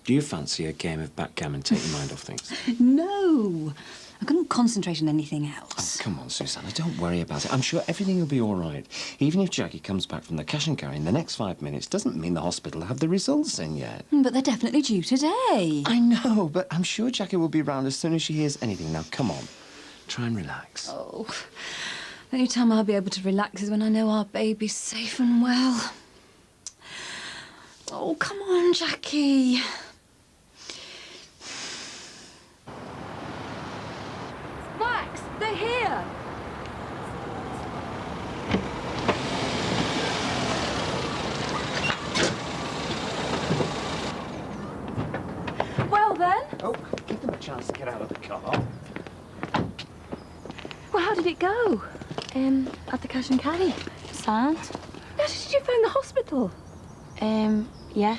Do you fancy a game of backgammon take your mind off things? No. I couldn't concentrate on anything else. Oh, come on, Susanna, don't worry about it. I'm sure everything will be all right. Even if Jackie comes back from the cash and carry in the next 5 minutes, doesn't mean the hospital have the results in yet. But they're definitely due today. I know, but I'm sure Jackie will be round as soon as she hears anything. Now, come on. Try and relax. Oh, the only time I'll be able to relax is when I know our baby's safe and well. Oh, come on, Jackie. Max, they're here. Well then. Oh, give them a chance to get out of the car. Well, how did it go? At the cash and carry. Sound? How did you phone the hospital? Yeah.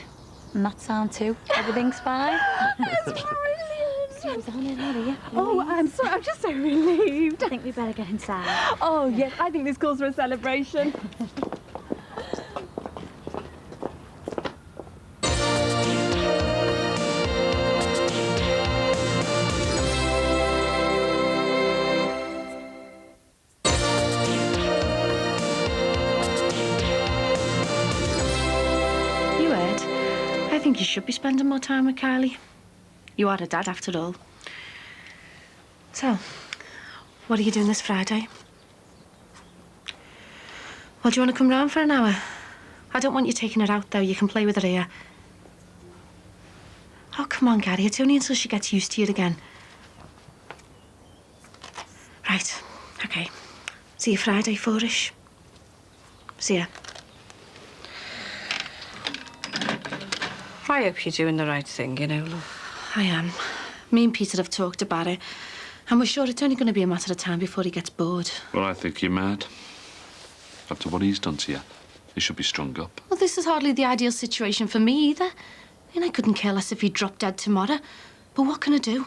And that sound too. Everything's fine. That's brilliant. Susanna, how are you? Oh, I'm sorry. I'm just so relieved. I think we better get inside. Oh, yes. I think this calls for a celebration. You heard. I think you should be spending more time with Kylie. You are a dad, after all. So, what are you doing this Friday? Well, do you want to come round for an hour? I don't want you taking her out, though. You can play with her here. Oh, come on, Gary. It's only until she gets used to you again. Right. OK. See you Friday, 4-ish. See ya. I hope you're doing the right thing, you know, love. I am. Me and Peter have talked about it, and we're sure it's only going to be a matter of time before he gets bored. Well, I think you're mad. After what he's done to you, he should be strung up. Well, this is hardly the ideal situation for me either. I mean, I couldn't care less if he dropped dead tomorrow. But what can I do?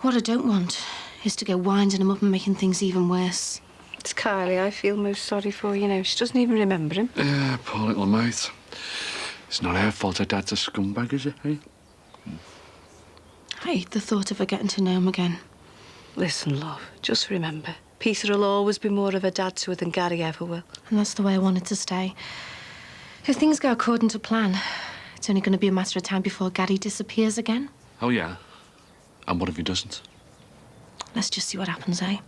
What I don't want is to go winding him up and making things even worse. It's Kylie I feel most sorry for, you know. She doesn't even remember him. Yeah, poor little mate. It's not her fault her dad's a scumbag, is it, eh? I hate the thought of her getting to know him again. Listen, love, just remember, Peter will always be more of a dad to her than Gary ever will. And that's the way I want it to stay. If things go according to plan, it's only going to be a matter of time before Gary disappears again. Oh, yeah? And what if he doesn't? Let's just see what happens, eh?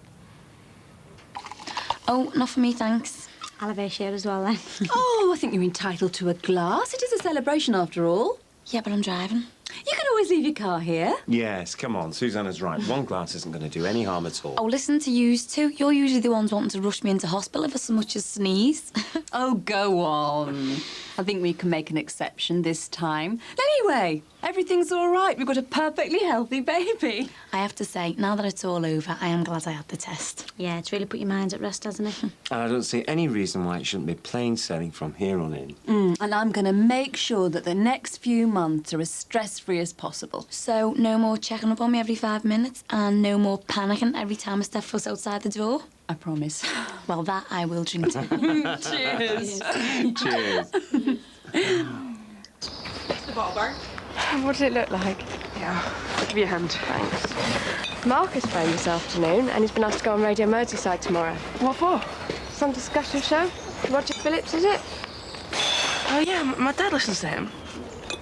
Oh, not for me, thanks. I'll have a share as well, then. Oh, I think you're entitled to a glass. It is a celebration, after all. Yeah, but I'm driving. You can always leave your car here. Yes, come on, Susanna's right. One glass isn't going to do any harm at all. Oh, listen to yous two. You're usually the ones wanting to rush me into hospital if I so much as sneeze. Oh, go on. I think we can make an exception this time. Anyway, everything's all right. We've got a perfectly healthy baby. I have to say, now that it's all over, I am glad I had the test. Yeah, it's really put your mind at rest, hasn't it? And I don't see any reason why it shouldn't be plain sailing from here on in. And I'm going to make sure that the next few months are as stress-free as possible. So, no more checking up on me every 5 minutes and no more panicking every time I step foot outside the door? I promise. Well, that I will drink to. Cheers. Cheers. The bottle bar. What did it look like? Yeah, I'll give you a hand. Thanks. Marcus phoned this afternoon and he's been asked to go on Radio Merseyside tomorrow. What for? Some discussion show. Roger Phillips, is it? Oh, yeah, my dad listens to him.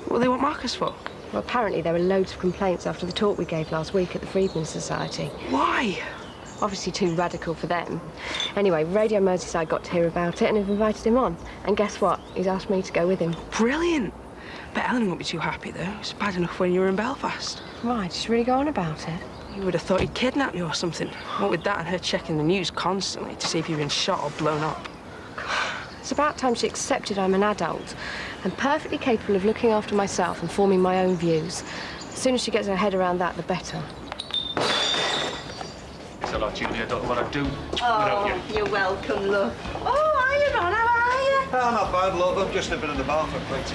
What do they want Marcus for? Well, apparently there were loads of complaints after the talk we gave last week at the Freedmen's Society. Why? Obviously too radical for them. Anyway, Radio Merseyside got to hear about it and have invited him on. And guess what? He's asked me to go with him. Brilliant. But Ellen won't be too happy, though. It's bad enough when you were in Belfast. Right, she's really going about it. You would have thought he'd kidnapped you or something. What with that and her checking the news constantly to see if you've been shot or blown up. It's about time she accepted I'm an adult. I'm perfectly capable of looking after myself and forming my own views. As soon as she gets her head around that, the better. Thanks a lot, Julia. I don't know what I'd do Oh, without you. you're welcome, love. Oh, hiya, Ron. How are you? Oh, not bad, love. I'm just nipping in the bar for a pint.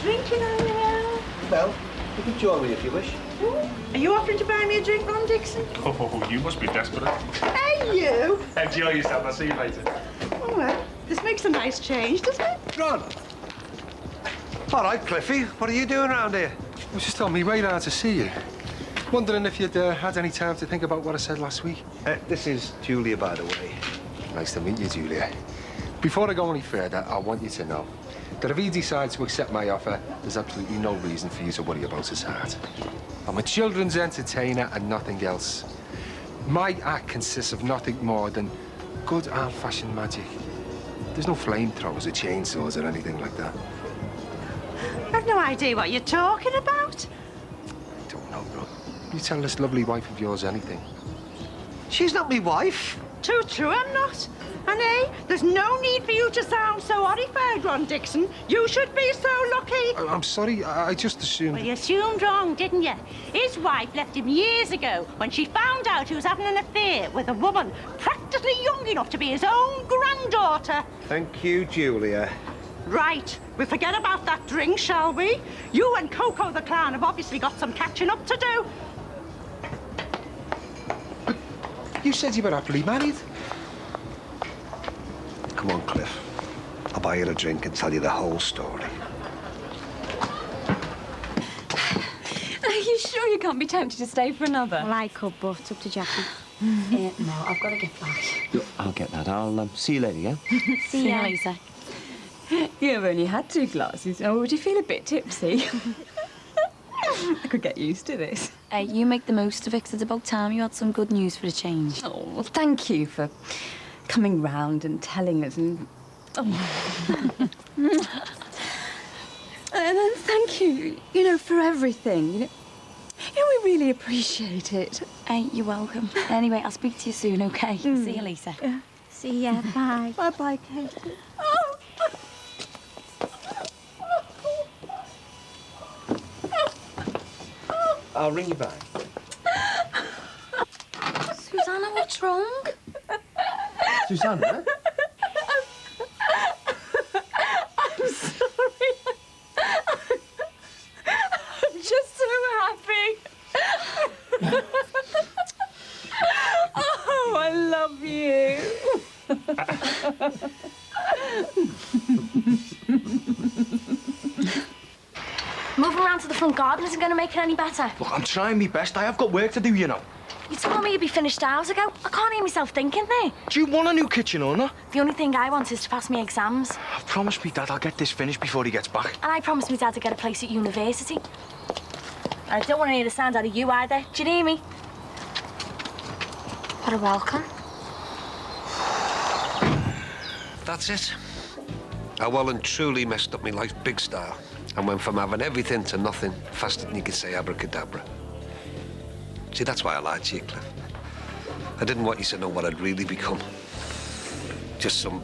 Drinking on your own? Well, you can join me if you wish. Are you offering to buy me a drink, Ron Dixon? Oh, you must be desperate. Hey, you! Enjoy yourself. I'll see you later. Oh, well, this makes a nice change, doesn't it? Ron. All right, Cliffy. What are you doing around here? I was just on my radar to see you. Wondering if you'd had any time to think about what I said last week. This is Julia, by the way. Nice to meet you, Julia. Before I go any further, I want you to know that if he decides to accept my offer, there's absolutely no reason for you to worry about his heart. I'm a children's entertainer and nothing else. My act consists of nothing more than good old-fashioned magic. There's no flamethrowers or chainsaws or anything like that. I've no idea what you're talking about. I don't know, bro. You tell this lovely wife of yours anything. She's not me wife. Too true, I'm not. And there's no need for you to sound so horrified, Ron Dixon. You should be so lucky. I'm sorry, I just assumed... Well, you assumed wrong, didn't you? His wife left him years ago when she found out he was having an affair with a woman practically young enough to be his own granddaughter. Thank you, Julia. Right, we forget about that drink, shall we? You and Coco the Clown have obviously got some catching up to do. You said you were happily married. Come on, Cliff. I'll buy you a drink and tell you the whole story. Are you sure you can't be tempted to stay for another? Well, I could, but it's up to Jackie. No, I've got to get back. I'll get that. I'll see you later, yeah? See you later. You've only had 2 glasses. Oh, would you feel a bit tipsy? I could get used to this. Hey, you make the most of it, 'cause it's about time you had some good news for a change. Oh, well, thank you for coming round and telling us and... Oh. And then thank you, for everything. You know, we really appreciate it. Hey, you're welcome. Anyway, I'll speak to you soon, OK? See you later. See ya. Bye. Bye-bye, Katie. I'll ring you back. Susanna, what's wrong? Susanna? I'm sorry. I'm just so happy. Oh, I love you. Moving around to the front garden isn't going to make it any better. Look, I'm trying my best. I have got work to do, you know. You told me you'd be finished hours ago. I can't hear myself thinking there. Do you want a new kitchen or not? The only thing I want is to pass my exams. I've promised me Dad I'll get this finished before he gets back. And I promised my dad to get a place at university. I don't want to hear the sound out of you either. Do you hear me? What a welcome. that's it. I well and truly messed up my life big style and went from having everything to nothing faster than you could say abracadabra. See, that's why I lied to you, Cliff. I didn't want you to know what I'd really become. Just some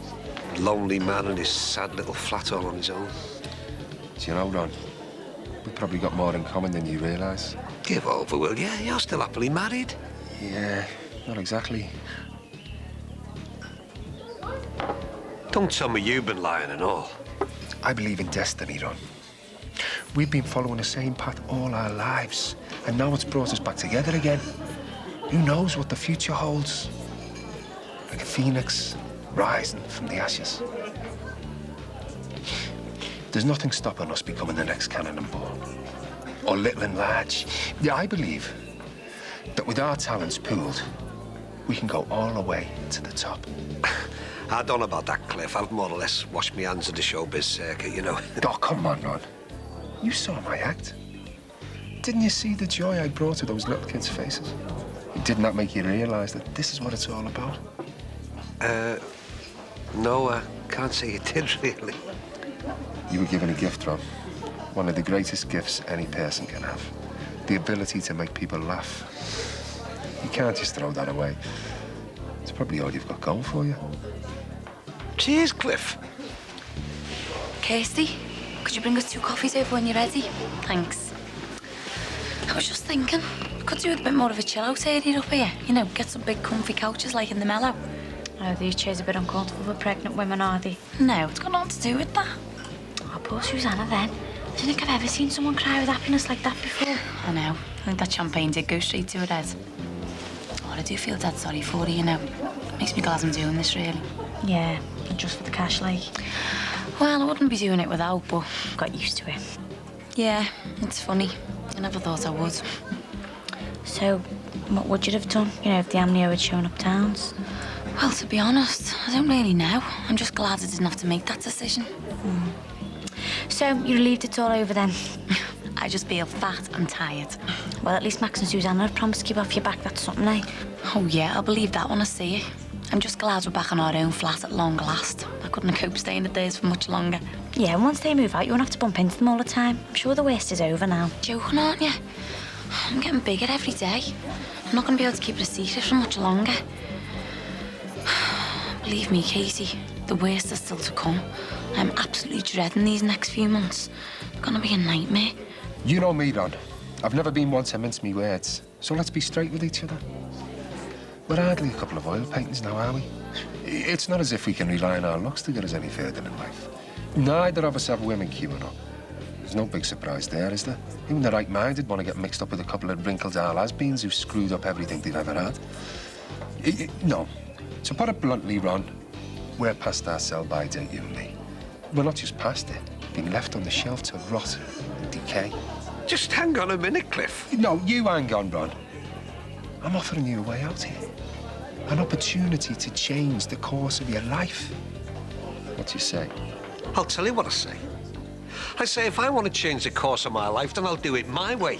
lonely man in his sad little flat all on his own. Do you know, Ron, we've probably got more in common than you realise. Give over, will you? You're still happily married. Yeah, not exactly. Don't tell me you've been lying and all. I believe in destiny, Ron. We've been following the same path all our lives, and now it's brought us back together again. Who knows what the future holds? Like a phoenix rising from the ashes. There's nothing stopping us becoming the next Cannonball, or little and large. Yeah, I believe that with our talents pooled, we can go all the way to the top. I don't know about that, Cliff. I've more or less washed my hands of the showbiz circuit, you know. Oh, come on, Ron. You saw my act. Didn't you see the joy I brought to those little kids' faces? Didn't that make you realise that this is what it's all about? No, I can't say it did, really. You were given a gift, Ron. One of the greatest gifts any person can have. The ability to make people laugh. You can't just throw that away. It's probably all you've got going for you. Cheers, Cliff. Kirsty, could you bring us 2 coffees over when you're ready? Thanks. I was just thinking, could do with a bit more of a chill-out area up here. You know, get some big comfy couches like in the Mellow. Oh, these chairs are a bit uncomfortable for pregnant women, are they? No, it's got nothing to do with that. Oh, poor Susanna then. I don't think I've ever seen someone cry with happiness like that before. I know. I think that champagne did go straight to her head. Oh, I do feel dead sorry for her, you know. Makes me glad I'm doing this, really. Yeah, and just for the cash, like. Well, I wouldn't be doing it without, but got used to it. Yeah, it's funny. I never thought I would. So, what would you have done, you know, if the amnio had shown up towns? Well, to be honest, I don't really know. I'm just glad I didn't have to make that decision. So, you relieved it's all over then? I just feel fat and tired. Well, at least Max and Susanna have promised to keep off your back. That's something, eh? Oh, yeah, I'll believe that when I see it. I'm just glad we're back on our own flat at long last. I couldn't have coped staying at theirs for much longer. Yeah, and once they move out, you won't have to bump into them all the time. I'm sure the worst is over now. Joking, aren't you? I'm getting bigger every day. I'm not going to be able to keep it a secret for much longer. Believe me, Katie, the worst is still to come. I'm absolutely dreading these next few months. It's going to be a nightmare. You know me, Ron. I've never been one to mince me words, so let's be straight with each other. We're hardly a couple of oil paintings now, are we? It's not as if we can rely on our looks to get us any further in life. Neither of us have women queuing up. There's no big surprise there, is there? Even the right-minded want to get mixed up with a couple of wrinkled has-beens who've screwed up everything they've ever had. No. To put it bluntly, Ron, we're past our sell-by date, you and me. We're not just past it, being left on the shelf to rot and decay. Just hang on a minute, Cliff. No, you hang on, Ron. I'm offering you a way out here. An opportunity to change the course of your life. What do you say? I'll tell you what I say. I say if I want to change the course of my life, then I'll do it my way.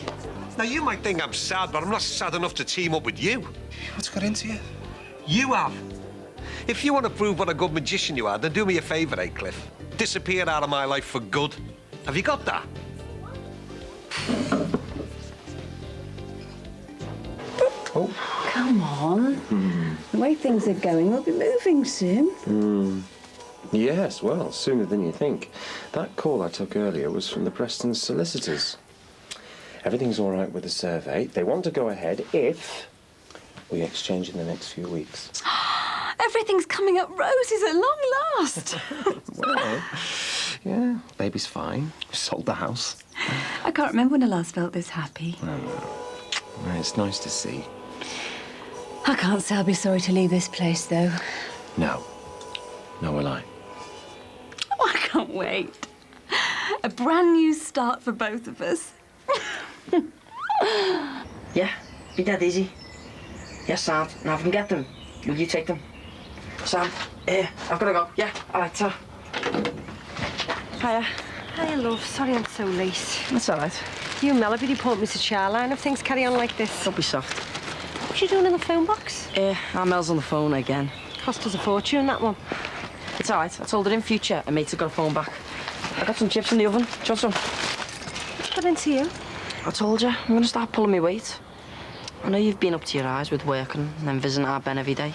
Now, you might think I'm sad, but I'm not sad enough to team up with you. What's got into you? You have. If you want to prove what a good magician you are, then do me a favour, eh, Cliff? Disappear out of my life for good. Have you got that? Oh. Come on. The way things are going, we'll be moving soon. Yes, well, sooner than you think. That call I took earlier was from the Preston solicitors. Everything's all right with the survey. They want to go ahead if we exchange in the next few weeks. Everything's coming up roses at long last. Well, yeah, baby's fine. We sold the house. I can't remember when I last felt this happy. Well, it's nice to see. I can't say I'll be sorry to leave this place, though. No. No, will I? Oh, I can't wait. A brand new start for both of us. Yeah, be that easy. Yes, Sam. Now, if I can get them, will you take them? Sam, I've got to go. Yeah, all right, so. Hiya. Hiya, love. Sorry I'm so late. That's all right. You and Melody report Mr. Charline if things carry on like this. Don't be soft. What's she doing in the phone box? Mel's on the phone again. Cost us a fortune, that one. It's all right. I told her in future her mates have got a phone back. I got some chips in the oven. Do you want some? What's got into you? I told you, I'm going to start pulling my weight. I know you've been up to your eyes with working and then visiting our Ben every day.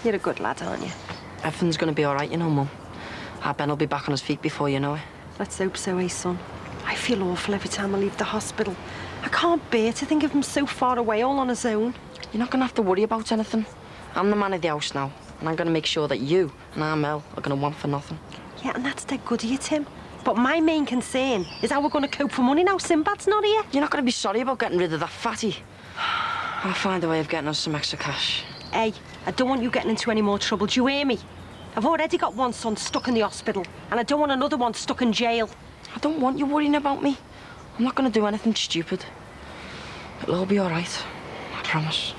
You're a good lad, aren't you? Everything's going to be all right, you know, Mum. Our Ben will be back on his feet before you know it. Let's hope so, eh, son? I feel awful every time I leave the hospital. I can't bear to think of him so far away, all on his own. You're not going to have to worry about anything. I'm the man of the house now, and I'm going to make sure that you and our Mel are going to want for nothing. Yeah, and that's dead good of you, Tim. But my main concern is how we're going to cope for money now Sinbad's not here. You're not going to be sorry about getting rid of that fatty. I'll find a way of getting us some extra cash. Hey, I don't want you getting into any more trouble, do you hear me? I've already got one son stuck in the hospital, and I don't want another one stuck in jail. I don't want you worrying about me. I'm not going to do anything stupid. It'll all be all right. I promise.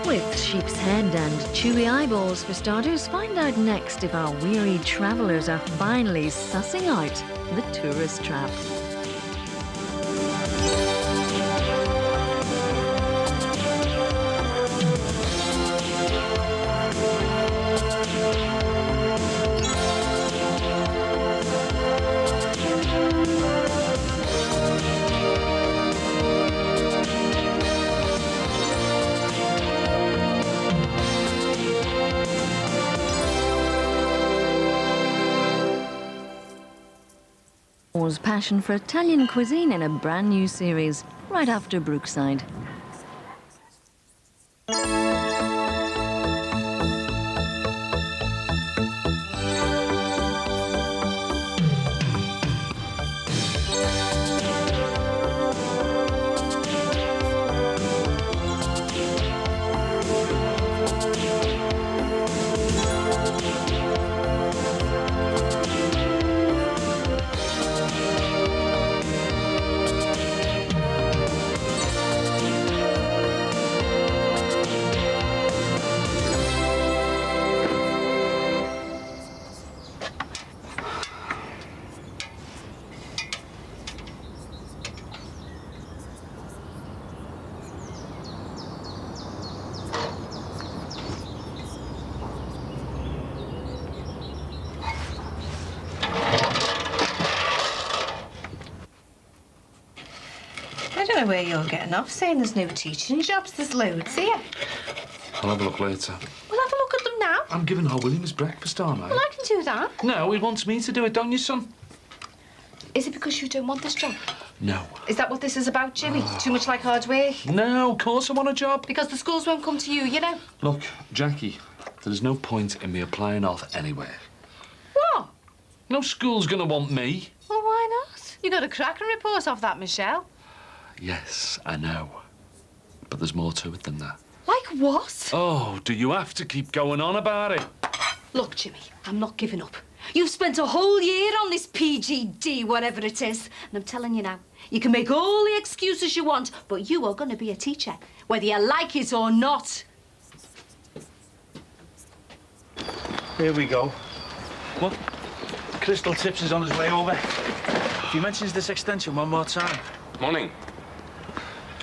With sheep's head and chewy eyeballs for starters, find out next if our wearied travellers are finally sussing out the tourist trap. Passion for Italian cuisine in a brand new series, right after Brookside. I don't know where you're getting off saying there's no teaching jobs. There's loads here. I'll have a look later. We'll have a look at them now. I'm giving our William his breakfast, aren't I? Well, I can do that. No, he wants me to do it, don't you, son? Is it because you don't want this job? No. Is that what this is about, Jimmy? Too much like hard work? No, of course I want a job. Because the schools won't come to you, you know? Look, Jackie, there's no point in me applying off anywhere. What? No school's gonna want me. Well, why not? You got a cracking report off that, Michelle. Yes, I know. But there's more to it than that. Like what? Oh, do you have to keep going on about it? Look, Jimmy, I'm not giving up. You've spent a whole year on this PGD, whatever it is, and I'm telling you now, you can make all the excuses you want, but you are going to be a teacher, whether you like it or not. Here we go. What? Crystal Tips is on his way over. If he mentions this extension one more time. Morning.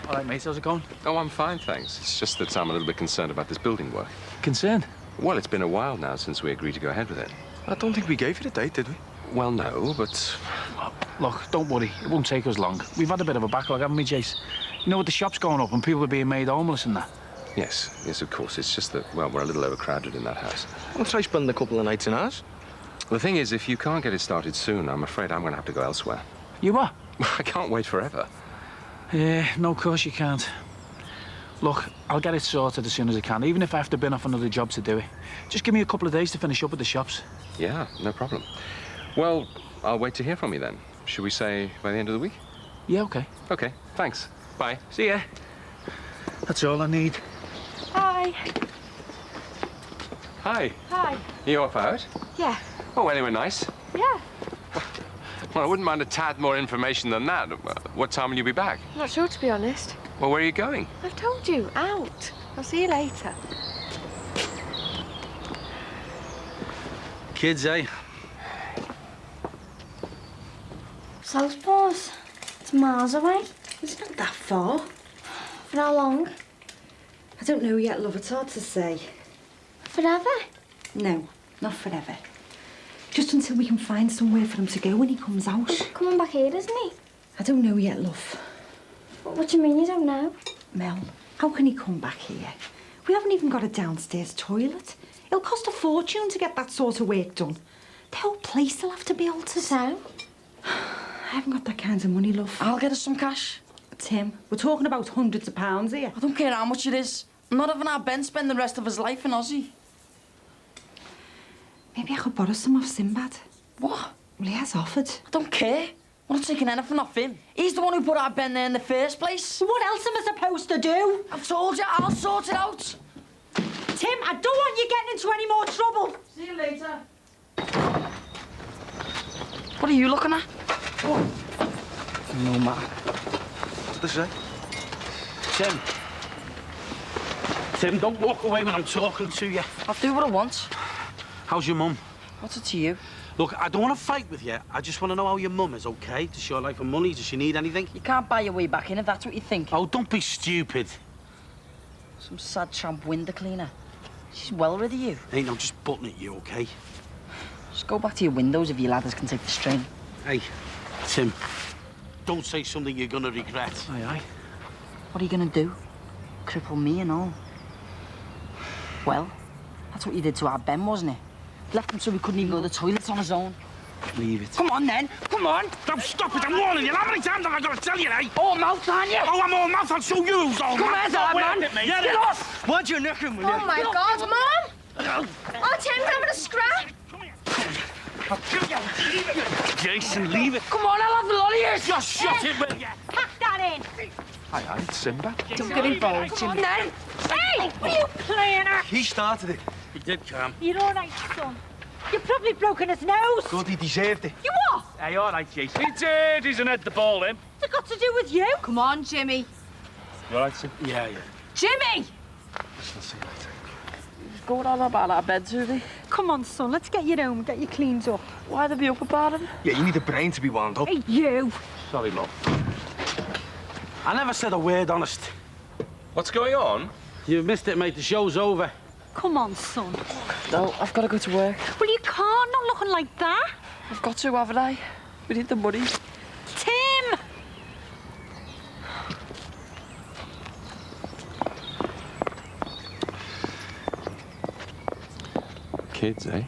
All right, mate, how's it going? Oh, I'm fine, thanks. It's just that I'm a little bit concerned about this building work. Concerned? Well, it's been a while now since we agreed to go ahead with it. I don't think we gave you the date, did we? Well, no, but... Look, don't worry. It won't take us long. We've had a bit of a backlog, haven't we, Jace? You know, with the shops going up and people are being made homeless and that. Yes, of course. It's just that, well, we're a little overcrowded in that house. I'll try spending a couple of nights in ours. The thing is, if you can't get it started soon, I'm afraid I'm going to have to go elsewhere. You are? I can't wait forever. Yeah, no, of course you can't. Look, I'll get it sorted as soon as I can, even if I have to bin off another job to do it. Just give me a couple of days to finish up with the shops. Yeah, no problem. Well, I'll wait to hear from you then. Should we say by the end of the week? Yeah, OK. OK, thanks. Bye. See ya. That's all I need. Hi. Hi. Hi. You off out? Yeah. Oh, anywhere nice? Yeah. Well, I wouldn't mind a tad more information than that. What time will you be back? I'm not sure, to be honest. Well, where are you going? I've told you, out. I'll see you later. kids, eh? Southport. It's miles away. It's not that far. For how long? I don't know yet, love. It's hard to say. Forever? No, not forever. Just until we can find somewhere for him to go when he comes out. Coming back here, isn't he? I don't know yet, love. What do you mean you don't know? Mel, how can he come back here? We haven't even got a downstairs toilet. It'll cost a fortune to get that sort of work done. The whole place will have to be altered. So? I haven't got that kind of money, love. I'll get us some cash. Tim, we're talking about hundreds of pounds here. I don't care how much it is. I'm not having our Ben spend the rest of his life in Aussie. Maybe I could borrow some off Sinbad. What? Well, he has offered. I don't care. I'm not taking anything off him. He's the one who put our Ben there in the first place. What else am I supposed to do? I've told you, I'll sort it out. Tim, I don't want you getting into any more trouble. See you later. What are you looking at? Oh. No matter. What's this say? Tim, don't walk away when I'm talking to you. I'll do what I want. How's your mum? What's it to you? Look, I don't want to fight with you. I just want to know how your mum is, OK? Does she like for money? Does she need anything? You can't buy your way back in if that's what you think. Oh, don't be stupid. Some sad tramp window cleaner. She's well rid of you. Ain't no just butting at you, OK? Just go back to your windows if your ladders can take the strain. Hey, Tim, don't say something you're gonna regret. Aye, aye. What are you gonna do? Cripple me and all? Well, that's what you did to our Ben, wasn't it? Left him so he couldn't even go to the toilets on his own. Leave it. Come on, then. Come on. Don't stop it. I'm warning you. How many times have I got to tell you, eh? All mouth, aren't you? Oh, I'm all mouth. I'll show you who's all Come mouth. here, man. Get off. Why'd you nick him, will you? Oh, my God, Mum! Oh, Tim's having a scrap. Jason, leave it. Come on, I'll have the lot of yours. Just shut it, will you? Pack that in. Aye, it's Simba. Don't get involved, Come on, then. Hey, what are you playing at? He started it. He did, Cam. You're all right, son. You've probably broken his nose. Good, he deserved it. You what? Hey, all right, Jason. He did. He's an head the ball, him. What's it got to do with you? Come on, Jimmy. You all right, Sim? Yeah. Jimmy! I'll see you later. Just going on about our bed, Susie. Come on, son, let's get you home and get you cleaned up. Why'd they be up about it? Yeah, you need a brain to be wound up. Hey, you! Sorry, love. I never said a word, honest. What's going on? You missed it, mate. The show's over. Come on, son. No, I've got to go to work. Well, you can't, not looking like that. I've got to, haven't I? We need the money. Tim! Kids, eh?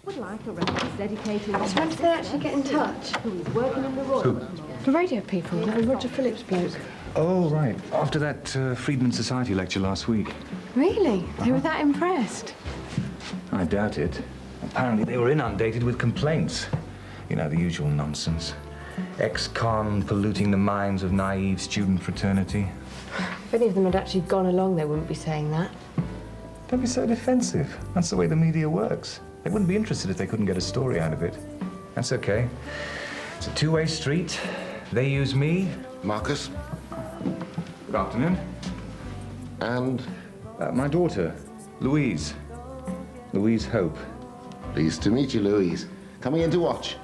Would like a record dedicated. So when did they actually get in touch? Who's working in the Royal? The radio people, that Roger Phillips bloke. Oh, right. After that Freedman Society lecture last week. Really? They were that impressed? I doubt it. Apparently they were inundated with complaints. You know, the usual nonsense. Ex-con polluting the minds of naive student fraternity. If any of them had actually gone along, they wouldn't be saying that. Don't be so defensive. That's the way the media works. They wouldn't be interested if they couldn't get a story out of it. That's okay. It's a two-way street. They use me. Marcus. Good afternoon. And? My daughter, Louise. Louise Hope. Pleased to meet you, Louise. Coming in to watch.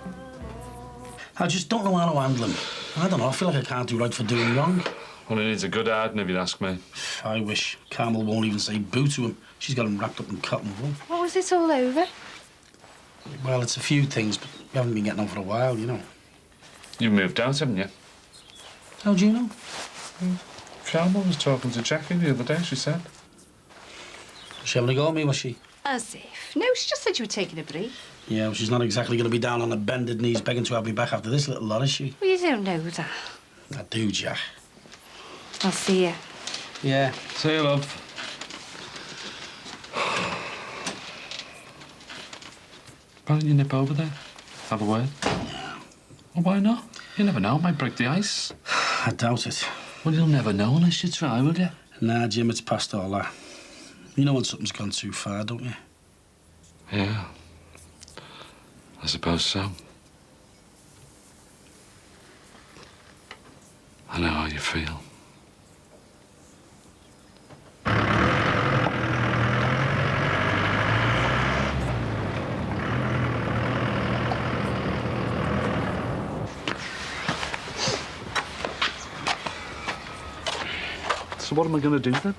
I just don't know how to handle him. I don't know, I feel like I can't do right for doing wrong. Well, he needs a good harden, if you'd ask me. I wish. Carmel won't even say boo to him. She's got him wrapped up in cotton wool. What was it all over? Well, it's a few things, but we haven't been getting on for a while, you know. You've moved out, haven't you? How do you know? Shalma was talking to Jackie the other day, she said. She having a go at me, was she? As if. No, she just said you were taking a break. Yeah, well, she's not exactly going to be down on her bended knees begging to have me back after this little lot, is she? Well, you don't know that. I do, Jack. I'll see you. Yeah. See you, love. Why don't you nip over there? Have a word? Well, why not? You never know, might break the ice. I doubt it. Well, you'll never know unless you try, will you? Nah, Jim, it's past all that. You know when something's gone too far, don't you? Yeah. I suppose so. I know how you feel. So what am I going to do then?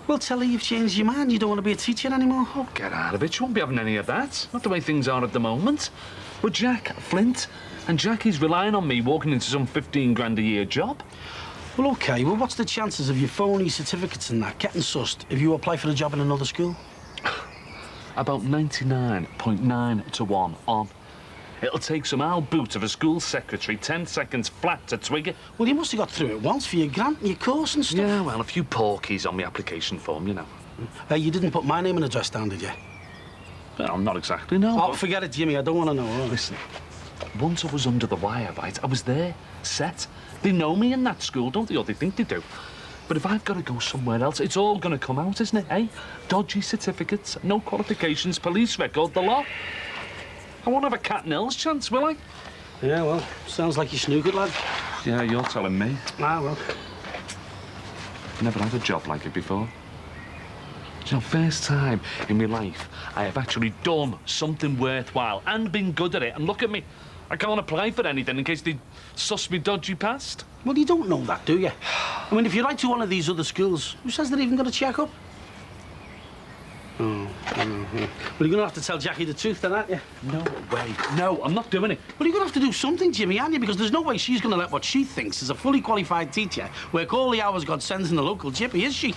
Well, tell her you've changed your mind. You don't want to be a teacher anymore. Oh, get out of it. You won't be having any of that. Not the way things are at the moment. We're Jack Flint, and Jackie's relying on me walking into some 15 grand a year job. Well, OK. Well, what's the chances of your phony certificates and that getting sussed if you apply for a job in another school? About 99.9 to 1 on. It'll take some old boot of a school secretary 10 seconds flat to twig it. Well, you must have got through it once for your grant and your course and stuff. Yeah, well, a few porkies on my application form, you know. You didn't put my name and address down, did you? Well, not exactly, no. Oh, forget it, Jimmy. I don't want to know. Right? Listen, once I was under the wire, right, I was there, set. They know me in that school, don't they? Or they think they do. But if I've got to go somewhere else, it's all going to come out, isn't it, eh? Dodgy certificates, no qualifications, police record, the lot. I won't have a cat and L's chance, will I? Yeah, well, sounds like you're snookered, lad. Yeah, you're telling me. Ah, well. Never had a job like it before. Do you know, first time in my life I have actually done something worthwhile and been good at it. And look at me, I can't apply for anything in case they suss me dodgy past. Well, you don't know that, do you? I mean, if you write to one of these other schools, who says they're even going to check up? Oh, well, you're going to have to tell Jackie the truth then, aren't you? No way. No, I'm not doing it. Well, you're going to have to do something, Jimmy, aren't you? Because there's no way she's going to let what she thinks is a fully qualified teacher work all the hours God sends in the local jippy, is she?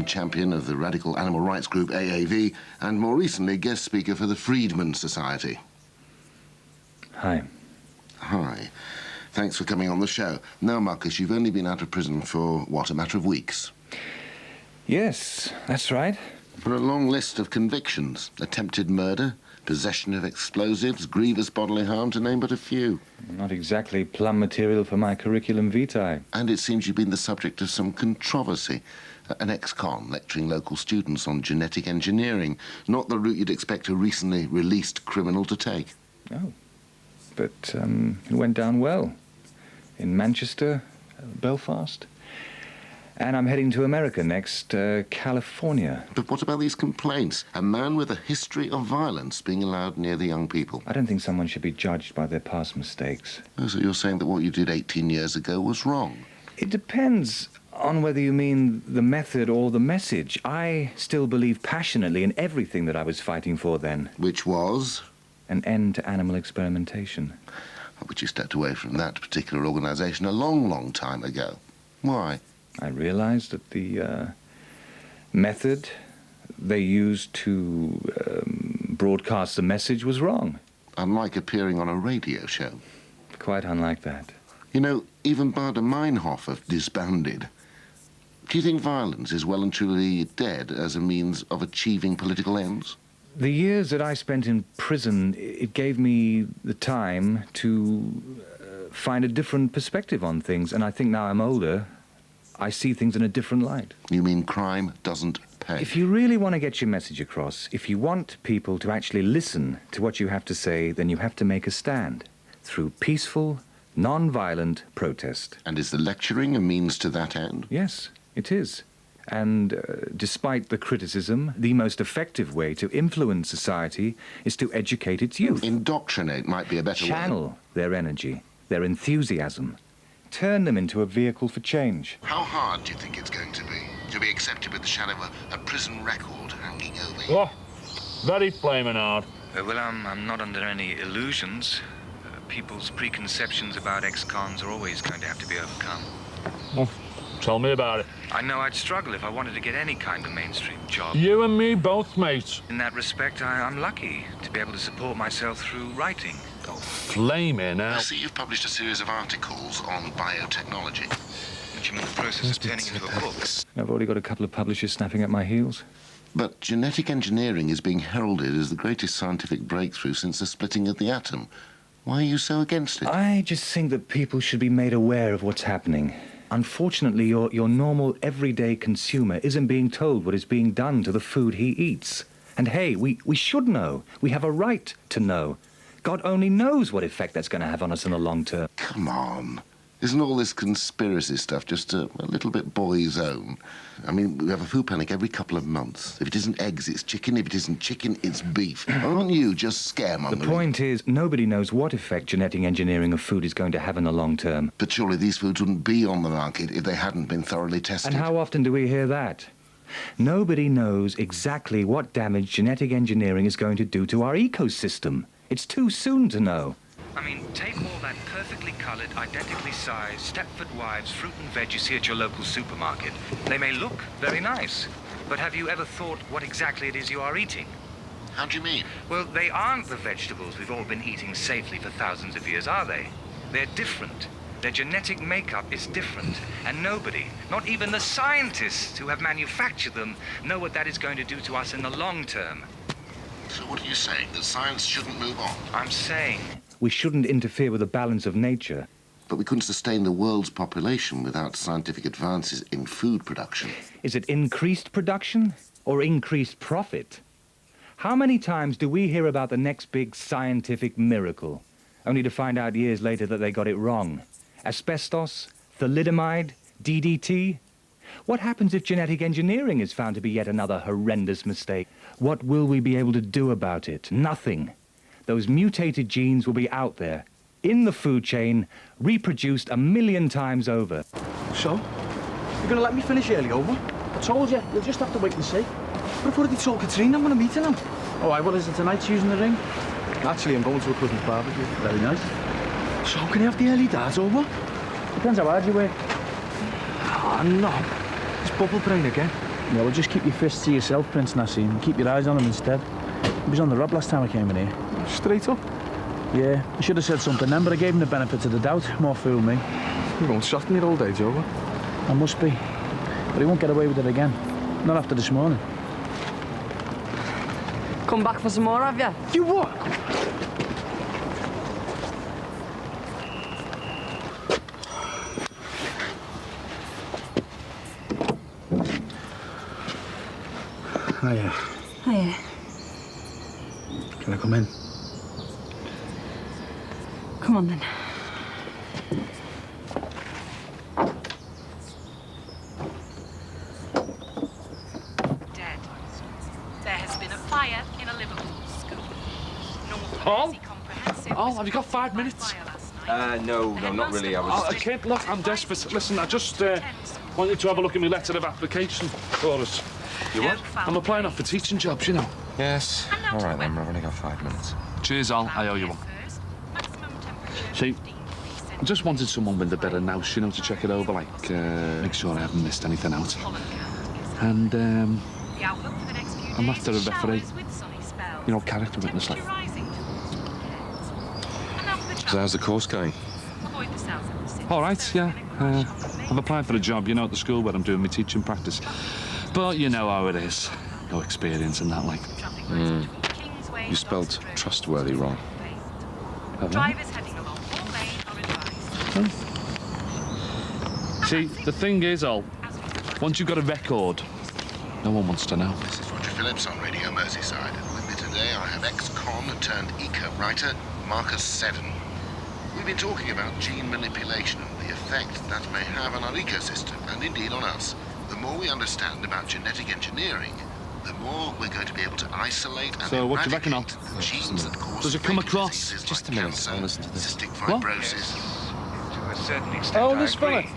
Champion of the radical animal rights group AAV, and more recently guest speaker for the Freedman Society. Hi. Hi. Thanks for coming on the show. Now, Marcus, you've only been out of prison for, what, a matter of weeks? Yes, that's right. For a long list of convictions. Attempted murder, possession of explosives, grievous bodily harm, to name but a few. Not exactly plum material for my curriculum vitae. And it seems you've been the subject of some controversy. An ex-con lecturing local students on genetic engineering. Not the route you'd expect a recently released criminal to take. Oh. But it went down well. In Manchester, Belfast. And I'm heading to America next, California. But what about these complaints? A man with a history of violence being allowed near the young people? I don't think someone should be judged by their past mistakes. Oh, so you're saying that what you did 18 years ago was wrong? It depends on whether you mean the method or the message. I still believe passionately in everything that I was fighting for then. Which was? An end to animal experimentation. But you stepped away from that particular organisation a long, long time ago. Why? I realised that the method they used to broadcast the message was wrong. Unlike appearing on a radio show. Quite unlike that. You know, even Bader Meinhof have disbanded. Do you think violence is well and truly dead as a means of achieving political ends? The years that I spent in prison, it gave me the time to find a different perspective on things. And I think now I'm older, I see things in a different light. You mean crime doesn't pay? If you really want to get your message across, if you want people to actually listen to what you have to say, then you have to make a stand through peaceful, non-violent protest. And is the lecturing a means to that end? Yes, it is. And despite the criticism, the most effective way to influence society is to educate its youth. Indoctrinate might be a better word. Channel their energy, their enthusiasm. Turn them into a vehicle for change. How hard do you think it's going to be accepted with the shadow of a prison record hanging over you? Oh, very flaming hard. Well, I'm not under any illusions. People's preconceptions about ex-cons are always going to have to be overcome. Well, tell me about it. I know I'd struggle if I wanted to get any kind of mainstream job. You and me both, mate. In that respect, I'm lucky to be able to support myself through writing. Oh, flaming I out. see you've published a series of articles on biotechnology, which I'm in the process of turning into a book. I've already got a couple of publishers snapping at my heels. But genetic engineering is being heralded as the greatest scientific breakthrough since the splitting of the atom. Why are you so against it? I just think that people should be made aware of what's happening. Unfortunately, your normal, everyday consumer isn't being told what is being done to the food he eats. And hey, we should know. We have a right to know. God only knows what effect that's going to have on us in the long term. Come on. Isn't all this conspiracy stuff just a little bit boy's own? I mean, we have a food panic every couple of months. If it isn't eggs, it's chicken. If it isn't chicken, it's beef. Aren't you just scaremongering? The point is, nobody knows what effect genetic engineering of food is going to have in the long term. But surely these foods wouldn't be on the market if they hadn't been thoroughly tested. And how often do we hear that? Nobody knows exactly what damage genetic engineering is going to do to our ecosystem. It's too soon to know. I mean, take all that perfectly coloured, identically sized Stepford Wives fruit and veg you see at your local supermarket. They may look very nice, but have you ever thought what exactly it is you are eating? How do you mean? Well, they aren't the vegetables we've all been eating safely for thousands of years, are they? They're different. Their genetic makeup is different, and nobody, not even the scientists who have manufactured them, know what that is going to do to us in the long term. So what are you saying? That science shouldn't move on? I'm saying we shouldn't interfere with the balance of nature. But we couldn't sustain the world's population without scientific advances in food production. Is it increased production or increased profit? How many times do we hear about the next big scientific miracle, only to find out years later that they got it wrong? Asbestos, thalidomide, DDT? What happens if genetic engineering is found to be yet another horrendous mistake? What will we be able to do about it? Nothing. Those mutated genes will be out there, in the food chain, reproduced 1,000,000 times over. So? You're going to let me finish early over? I told you, you'll just have to wait and see. But I've already told Katrina I'm going to meet her now. All right, what is it tonight, using the ring? Actually, I'm going to a cousin's barbecue. Very nice. So can you have the early dart over? Depends how hard you work. Oh, no. It's bubble brain again. Yeah, well, just keep your fists to yourself, Prince Nassim, and keep your eyes on him instead. He was on the rub last time I came in here. Straight up? Yeah, I should have said something then, but I gave him the benefit of the doubt. More fool me. You won't soften your old age over. I must be. But he won't get away with it again. Not after this morning. Come back for some more, have you? You what? Hiya. Hiya. Can I come in? Come on then. Dead. There has been a fire in a Liverpool school. Oh, have you got 5 minutes? No, not really. I can't. Look, I'm desperate. Listen, I just wanted to have a look at my letter of application for us. You what? I'm applying off for teaching jobs, you know. Yes. All right, then. I've only got 5 minutes. Cheers, Al. I owe you one. See, I just wanted someone with a bit of nous, you know, to check it over, like, make sure I haven't missed anything out. And, I'm after a referee. You know, character witness, like. So how's the course going? All right, yeah. I've applied for a job, you know, at the school where I'm doing my teaching practice. But you know how it is. No experience in that, like. You spelled trustworthy wrong. Drivers heading along all lane are advised. See, the thing is, Al, once you've got a record, no one wants to know. This is Roger Phillips on Radio Merseyside. With me today, I have ex-con turned eco-writer, Marcus Seddon. We've been talking about gene manipulation and the effect that may have on our ecosystem, and indeed on us. The more we understand about genetic engineering, the more we're going to be able to isolate and So what do you reckon, Al? genes that cause Does it come across? Just a minute, I'll listen to this. cystic fibrosis. To a certain extent, Oh, I this fella. agree.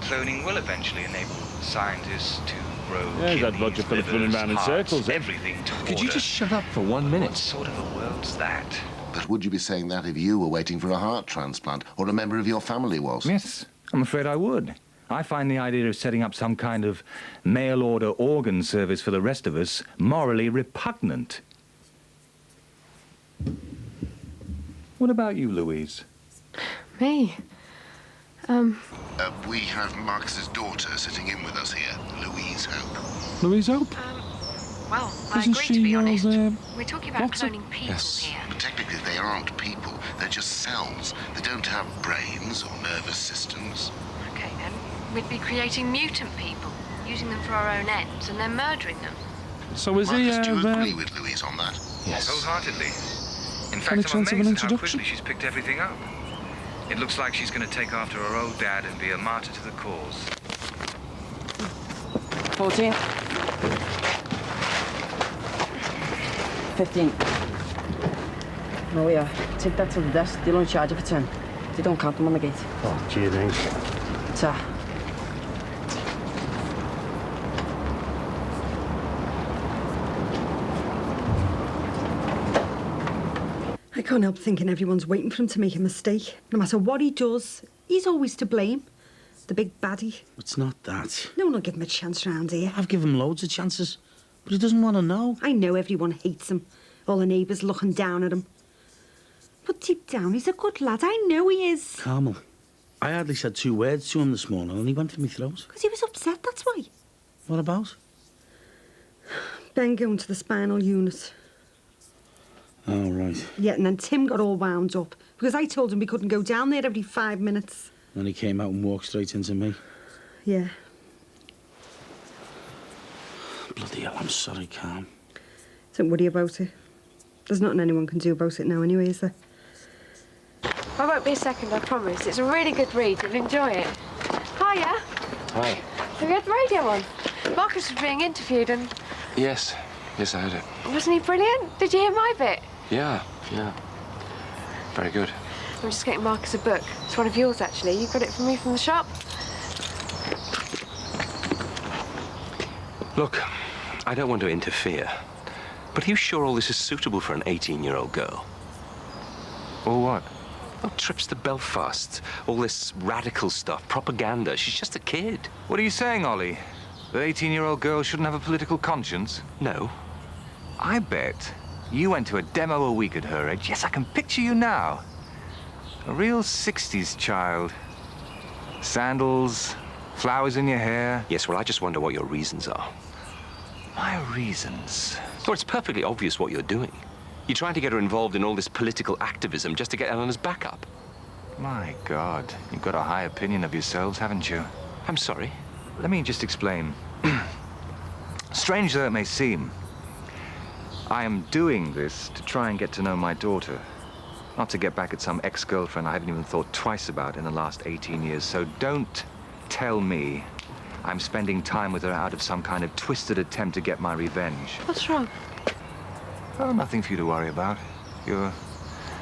Cloning will eventually enable scientists to grow Yeah, kidneys, that Roger Phillips running livers, round in hearts, circles, eh? everything to Could you order. just shut up for 1 minute? What sort of a world's that? But would you be saying that if you were waiting for a heart transplant, or a member of your family was? Yes, I'm afraid I would. I find the idea of setting up some kind of mail-order organ service for the rest of us morally repugnant. What about you, Louise? Me? We have Marcus's daughter sitting in with us here, Louise Hope. Louise Hope? Well, I Isn't agree, she to be your, honest. We're talking about doctor? cloning people here. But technically they aren't people, they're just cells. They don't have brains or nervous systems. Okay, then. We'd be creating mutant people, using them for our own ends, and then murdering them. So is he, Marcus, do you agree with Louise on that? Yes. Wholeheartedly. In Any fact, I'm chance of an amazed at how introduction? quickly she's picked everything up. It looks like she's going to take after her old dad and be a martyr to the cause. 14. 15. Oh yeah, take that to the desk. They'll only charge you for 10. They don't count them on the gate. Oh, gee, thanks. Ta. I can't help thinking everyone's waiting for him to make a mistake. No matter what he does, he's always to blame. The big baddie. It's not that. No one will give him a chance round here. I've given him loads of chances, but he doesn't want to know. I know everyone hates him. All the neighbours looking down at him. But deep down, he's a good lad. I know he is. Carmel, I hardly said 2 words to him this morning and he went for me throat. Because he was upset, that's why. What about? Ben going to the spinal unit. Oh, right. Yeah, and then Tim got all wound up because I told him we couldn't go down there every 5 minutes. And he came out and walked straight into me. Yeah. Bloody hell, I'm sorry, Carm. Don't worry about it. There's nothing anyone can do about it now anyway, is there? I won't be a second, I promise. It's a really good read. You'll enjoy it. Hiya. Hi. Have you had the radio on? Marcus was being interviewed and... Yes. Yes, I heard it. Wasn't he brilliant? Did you hear my bit? Yeah. Very good. I'm just getting Marcus a book. It's one of yours, actually. You got it for me from the shop. Look, I don't want to interfere, but are you sure all this is suitable for an 18-year-old girl? Or what? Oh, trips to Belfast, all this radical stuff, propaganda. She's just a kid. What are you saying, Ollie? That 18-year-old girl shouldn't have a political conscience? No. I bet you went to a demo a week at her age. Yes, I can picture you now. A real 60s child. Sandals, flowers in your hair. Yes, well, I just wonder what your reasons are. My reasons? Well, it's perfectly obvious what you're doing. You're trying to get her involved in all this political activism just to get Eleanor's back up. My God, you've got a high opinion of yourselves, haven't you? I'm sorry. Let me just explain. Strange though it may seem, I am doing this to try and get to know my daughter. Not to get back at some ex-girlfriend I haven't even thought twice about in the last 18 years. So don't tell me I'm spending time with her out of some kind of twisted attempt to get my revenge. What's wrong? Oh, nothing for you to worry about. Your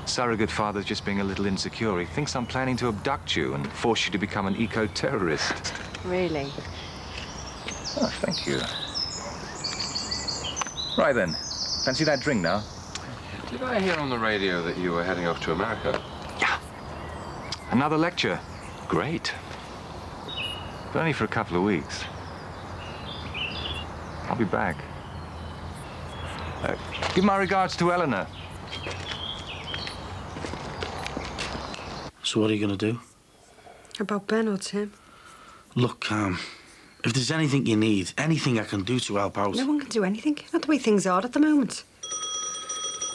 surrogate father's just being a little insecure. He thinks I'm planning to abduct you and force you to become an eco-terrorist. Really? Oh, thank you. Right then. Fancy that drink now? Did I hear on the radio that you were heading off to America? Yeah. Another lecture. Great. But only for a couple of weeks. I'll be back. Give my regards to Eleanor. So what are you going to do? About Ben or Tim? Look, if there's anything you need, anything I can do to help out... No one can do anything. Not the way things are at the moment.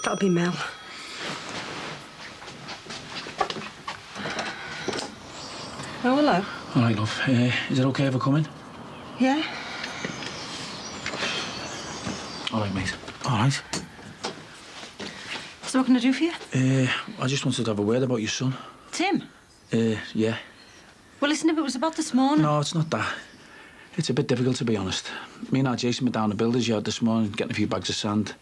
That'll be Mel. Oh, hello. All right, love. Is it OK if I come in? Yeah? All right, mate. All right. So what can I do for you? I just wanted to have a word about your son. Tim? Yeah. Well, listen, if it was about this morning... No, it's not that. It's a bit difficult, to be honest. Me and our Jason were down the builder's yard this morning, getting a few bags of sand.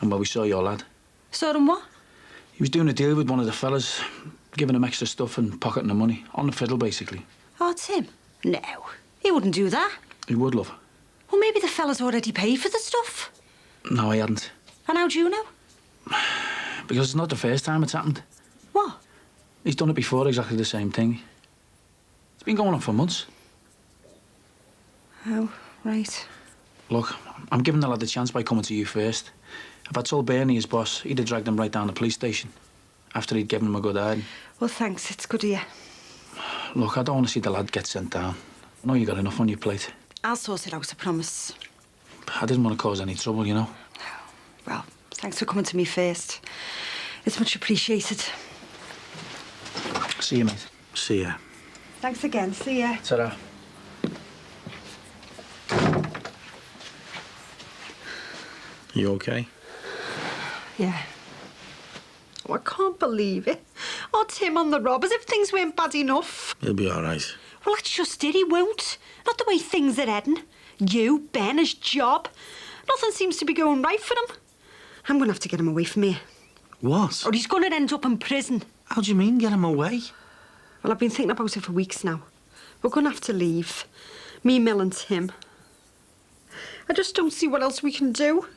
And, well, we saw your lad. Saw him what? He was doing a deal with one of the fellas, giving him extra stuff and pocketing the money. On the fiddle, basically. Oh, Tim? No, he wouldn't do that. He would, love. Well, maybe the fella's already paid for the stuff. No, he hadn't. And how do you know? Because it's not the first time it's happened. What? He's done it before, exactly the same thing. It's been going on for months. Oh, right. Look, I'm giving the lad a chance by coming to you first. If I told Bernie, his boss, he'd have dragged him right down the police station. after he'd given him a good hiding. Well, thanks. It's good of you. Look, I don't want to see the lad get sent down. I know you got enough on your plate. I'll sort it out, I promise. I didn't want to cause any trouble, you know. Well, thanks for coming to me first. It's much appreciated. See you, mate. See ya. Thanks again. See ya. Ta-ra. You okay? Yeah. Oh, I can't believe it. Oh, Tim on the rob, as if things weren't bad enough. He'll be all right. Well, that's just it, he won't. Not the way things are heading. You, Ben, his job. Nothing seems to be going right for him. I'm going to have to get him away from here. What? Or he's going to end up in prison. How do you mean, get him away? Well, I've been thinking about it for weeks now. We're going to have to leave. Me, Mill and Tim. I just don't see what else we can do.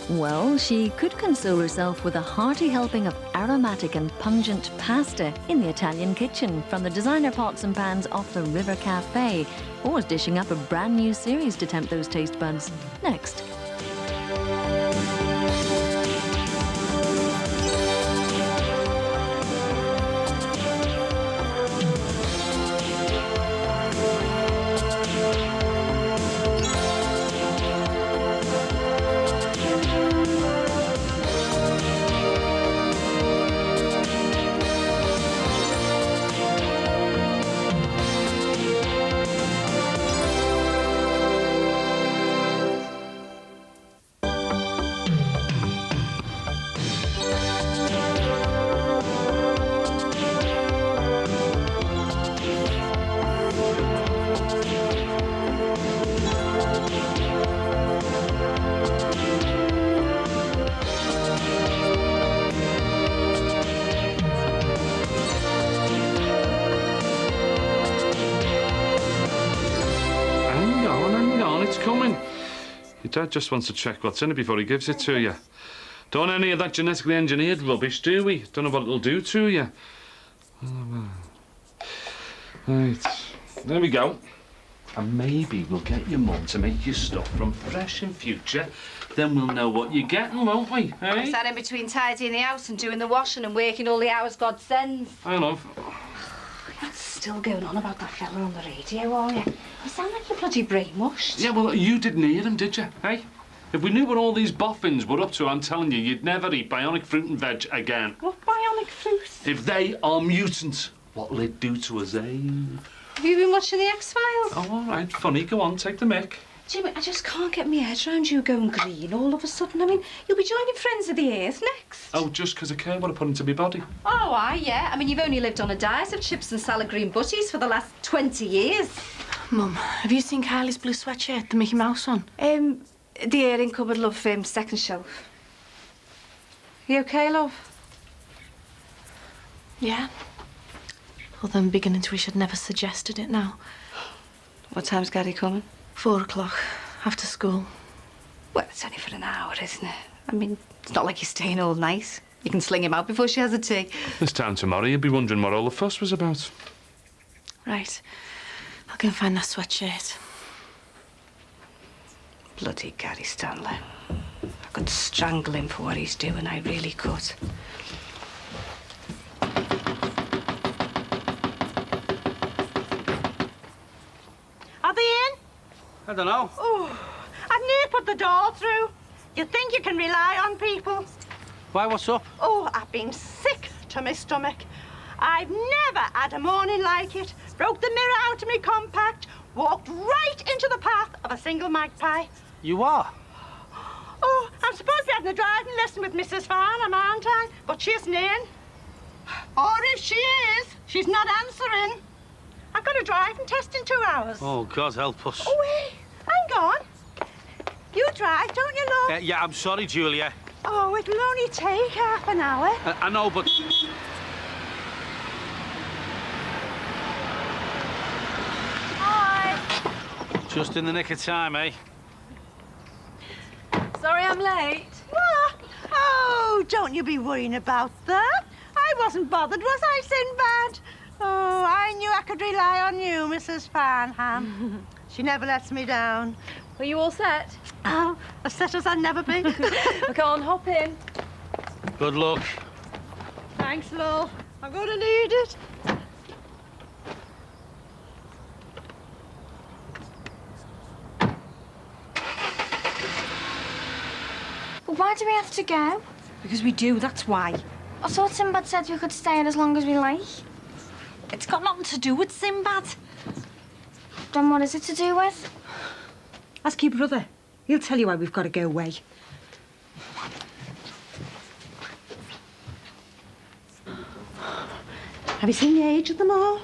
Well, she could console herself with a hearty helping of aromatic and pungent pasta in the Italian kitchen from the designer pots and pans off the River Cafe, or dishing up a brand new series to tempt those taste buds. Next. Dad just wants to check what's in it before he gives it to you. Don't want any of that genetically engineered rubbish, do we? Don't know what it'll do to you. Right, there we go. And maybe we'll get your mum to make you stuff from fresh in future. Then we'll know what you're getting, won't we? Eh? Is that in between tidying the house and doing the washing and working all the hours God sends? I love. You're still going on about that fella on the radio, are you? You sound like you're bloody brainwashed. Yeah, well, you didn't hear him, did you? Hey? If we knew what all these boffins were up to, I'm telling you, you'd never eat bionic fruit and veg again. What bionic fruit? If they are mutant, what'll it do to us, eh? Have you been watching the X-Files? Oh, all right, funny. Go on, take the mick. Jimmy, I just can't get my head around you going green all of a sudden. I mean, you'll be joining Friends of the Earth next. Oh, just 'cause I care what I put into my body? Oh, yeah. I mean, you've only lived on a diet of chips and salad green butties for the last 20 years. Mum, have you seen Kylie's blue sweatshirt, the Mickey Mouse one? The airing cupboard, love, second shelf. You okay, love? Yeah. Although I'm beginning to wish I'd never suggested it now. What time's Gary coming? 4 o'clock, after school. Well, it's only for an hour, isn't it? I mean, it's not like you're staying all night. You can sling him out before she has a tea. This time tomorrow, you'll be wondering what all the fuss was about. Right. I'll go and find that sweatshirt. Bloody Gary Stanley. I could strangle him for what he's doing, I really could. Are they in? I don't know. Oh, I've near put the door through. You think you can rely on people? Why, what's up? Oh, I've been sick to my stomach. I've never had a morning like it. Broke the mirror out of me compact, walked right into the path of a single magpie. You are? Oh, I'm supposed to be having a driving lesson with Mrs. Farnham, aren't I? But she isn't in. Or if she is, she's not answering. I've got a driving test in 2 hours. Oh, God help us. Oh, wait, hang on. You drive, don't you, love? Yeah, I'm sorry, Julia. Oh, it'll only take half an hour. I know, but... Hi. Just in the nick of time, eh? Sorry I'm late. What? Oh, don't you be worrying about that. I wasn't bothered, was I, Sinbad? Oh, I knew I could rely on you, Mrs. Farnham. She never lets me down. Are you all set? Oh, as set as I'll never be. Come on, hop in. Good luck. Thanks, love. I'm going to need it. But why do we have to go? Because we do, that's why. I thought Sinbad said we could stay in as long as we like. It's got nothing to do with Sinbad. Then what is it to do with? Ask your brother. He'll tell you why we've got to go away. Have you seen the age of them all?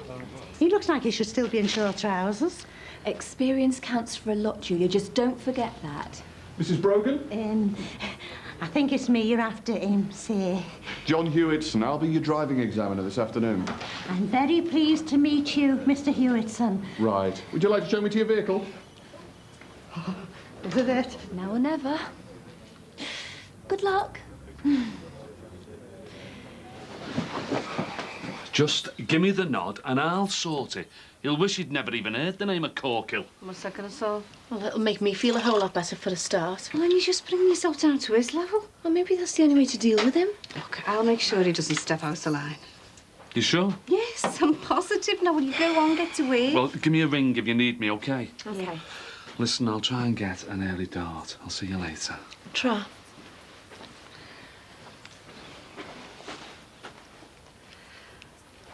He looks like he should still be in short trousers. Experience counts for a lot, Julia. Just don't forget that. Mrs. Brogan? I think it's me you're after, sir. John Hewitson. I'll be your driving examiner this afternoon. I'm very pleased to meet you, Mr. Hewitson. Right. Would you like to show me to your vehicle? Is it it? Now or never. Good luck. Just give me the nod and I'll sort it. He'll wish he'd never even heard the name of Corkill. What's that going to solve? Well, it'll make me feel a whole lot better for a start. Well, then you just bring yourself down to his level. Well, maybe that's the only way to deal with him. Look, I'll make sure he doesn't step out the line. You sure? Yes, I'm positive. Now, will you go on, get to work? Well, give me a ring if you need me, OK? OK. Listen, I'll try and get an early dart. I'll see you later. Try.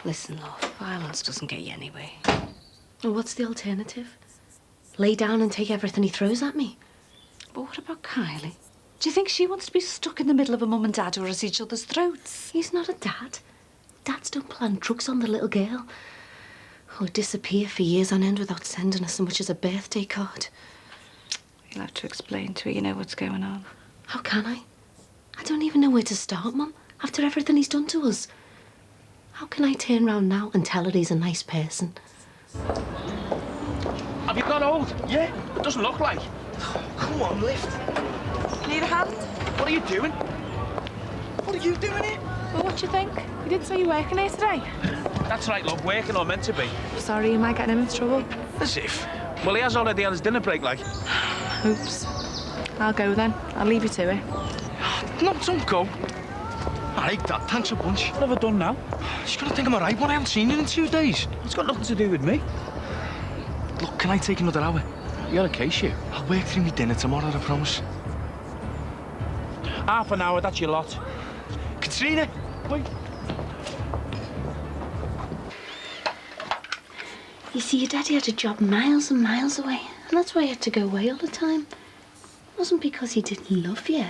Listen, love, violence doesn't get you anywhere. Well, what's the alternative? Lay down and take everything he throws at me? But what about Kylie? Do you think she wants to be stuck in the middle of a mum and dad who are at each other's throats? He's not a dad. Dads don't plant drugs on the little girl. Or disappear for years on end without sending us so much as a birthday card. You'll have to explain to her, you know what's going on. How can I? I don't even know where to start, Mum, after everything he's done to us. How can I turn round now and tell her he's a nice person? Have you got old? Yeah, it doesn't look like. Come on, lift. Need a hand? What are you doing? What are you doing here? Well, what do you think? You didn't say you were working here today. That's right, love, working or meant to be. Sorry, you might get him into trouble. As if. Well, he has already had his dinner break, like. Oops. I'll go then. I'll leave you to it. No, don't go. I hate that. Thanks a bunch. What have I done now? She's gonna think I'm alright when I haven't seen you in 2 days. It's got nothing to do with me. Look, can I take another hour? You're a case, you. I'll work through my dinner tomorrow, I promise. Half an hour, that's your lot. Katrina, wait. You see, your daddy had a job miles and miles away, and that's why he had to go away all the time. It wasn't because he didn't love you.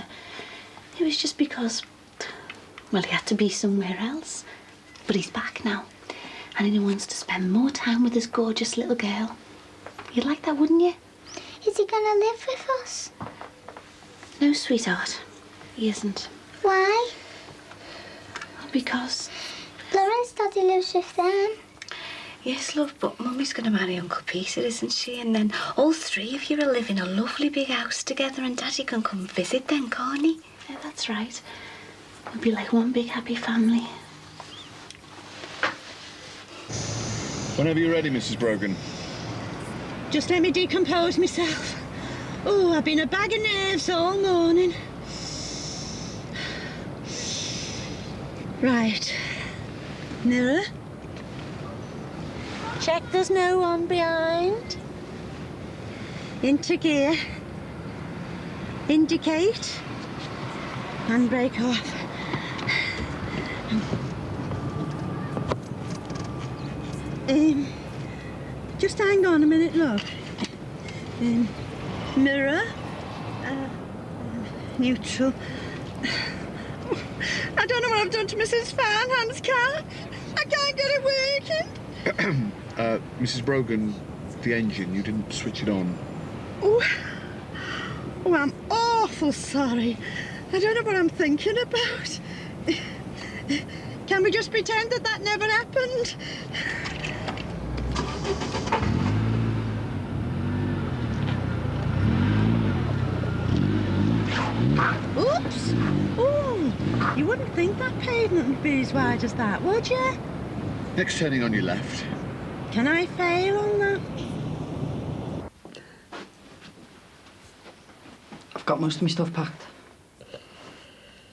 It was just because, well, he had to be somewhere else. But he's back now, and he wants to spend more time with his gorgeous little girl. You'd like that, wouldn't you? Is he gonna live with us? No, sweetheart, he isn't. Why? Because... Lauren's daddy lives with them. Yes, love, but Mummy's going to marry Uncle Peter, isn't she? And then all three of you will live in a lovely big house together and Daddy can come visit then, can't he? Yeah, that's right. We'll be like one big happy family. Whenever you're ready, Mrs. Brogan. Just let me decompose myself. Oh, I've been a bag of nerves all morning. Right. Mirror. Check there's no one behind. Into gear. Indicate. Handbrake off. Just hang on a minute, look. Mirror. Neutral. I don't know what I've done to Mrs. Farnham's car. I can't get it working. Mrs. Brogan, the engine, you didn't switch it on. Oh, I'm awful sorry. I don't know what I'm thinking about. Can we just pretend that that never happened? Oops! Oh, you wouldn't think that pavement would be as wide as that, would you? Next turning on your left. Can I fail on that? I've got most of my stuff packed.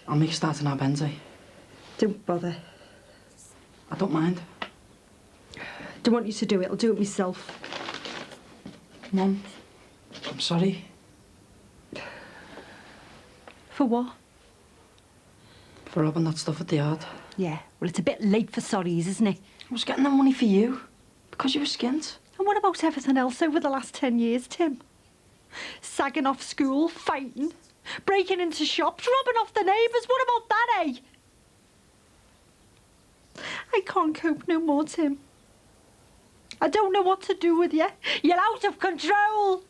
I'll make a start in our Benz, eh? Don't bother. I don't mind. Don't want you to do it. I'll do it myself. Mum, I'm sorry. For what? For robbing that stuff at the yard. Yeah, well, it's a bit late for sorries, isn't it? I was getting the money for you. Because you were skint. And what about everything else over the last 10 years, Tim? Sagging off school, fighting, breaking into shops, robbing off the neighbours. What about that, eh? I can't cope no more, Tim. I don't know what to do with you. You're out of control.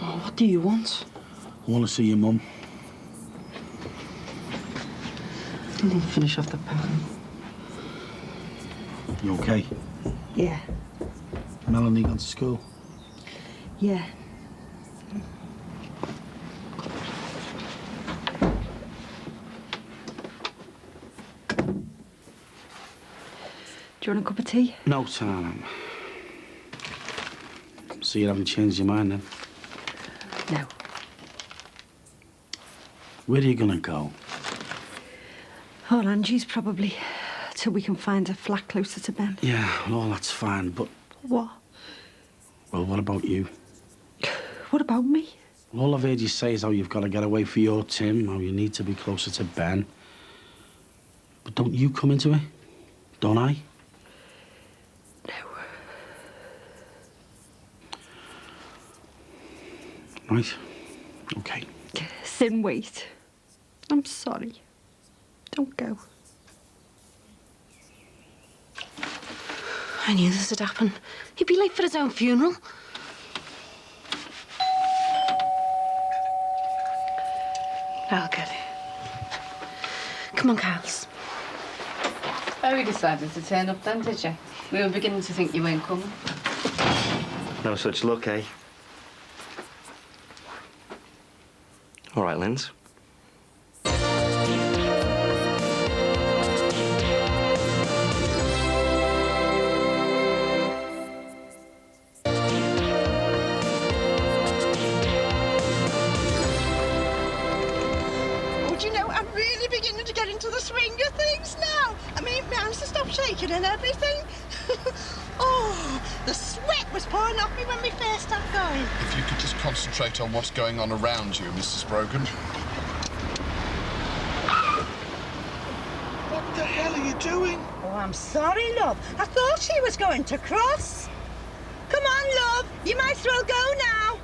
Oh, what do you want? I want to see your mum. I didn't finish off the pan. You okay? Yeah. Melanie gone to school? Yeah. Do you want a cup of tea? No, Tom. So you haven't changed your mind then? No. Where are you gonna go? Oh, Angie's probably. Till we can find a flat closer to Ben. Yeah, well, that's fine, but... What? Well, what about you? What about me? Well, all I've heard you say is how you've got to get away for your Tim, how you need to be closer to Ben. But don't you come into it? Don't I? No. Right. Okay. Sin, wait. I'm sorry. Don't go. I knew this would happen. He'd be late for his own funeral. I'll get it. Come on, Carls. Oh, you decided to turn up then, did you? We were beginning to think you weren't coming. No such luck, eh? All right, Linz. To get into the swing of things now. I mean, my hands to stop shaking and everything. Oh, the sweat was pouring off me when we first started going. If you could just concentrate on what's going on around you, Mrs. Brogan. What the hell are you doing? Oh, I'm sorry, love. I thought she was going to cross. Come on, love. You might as well go now.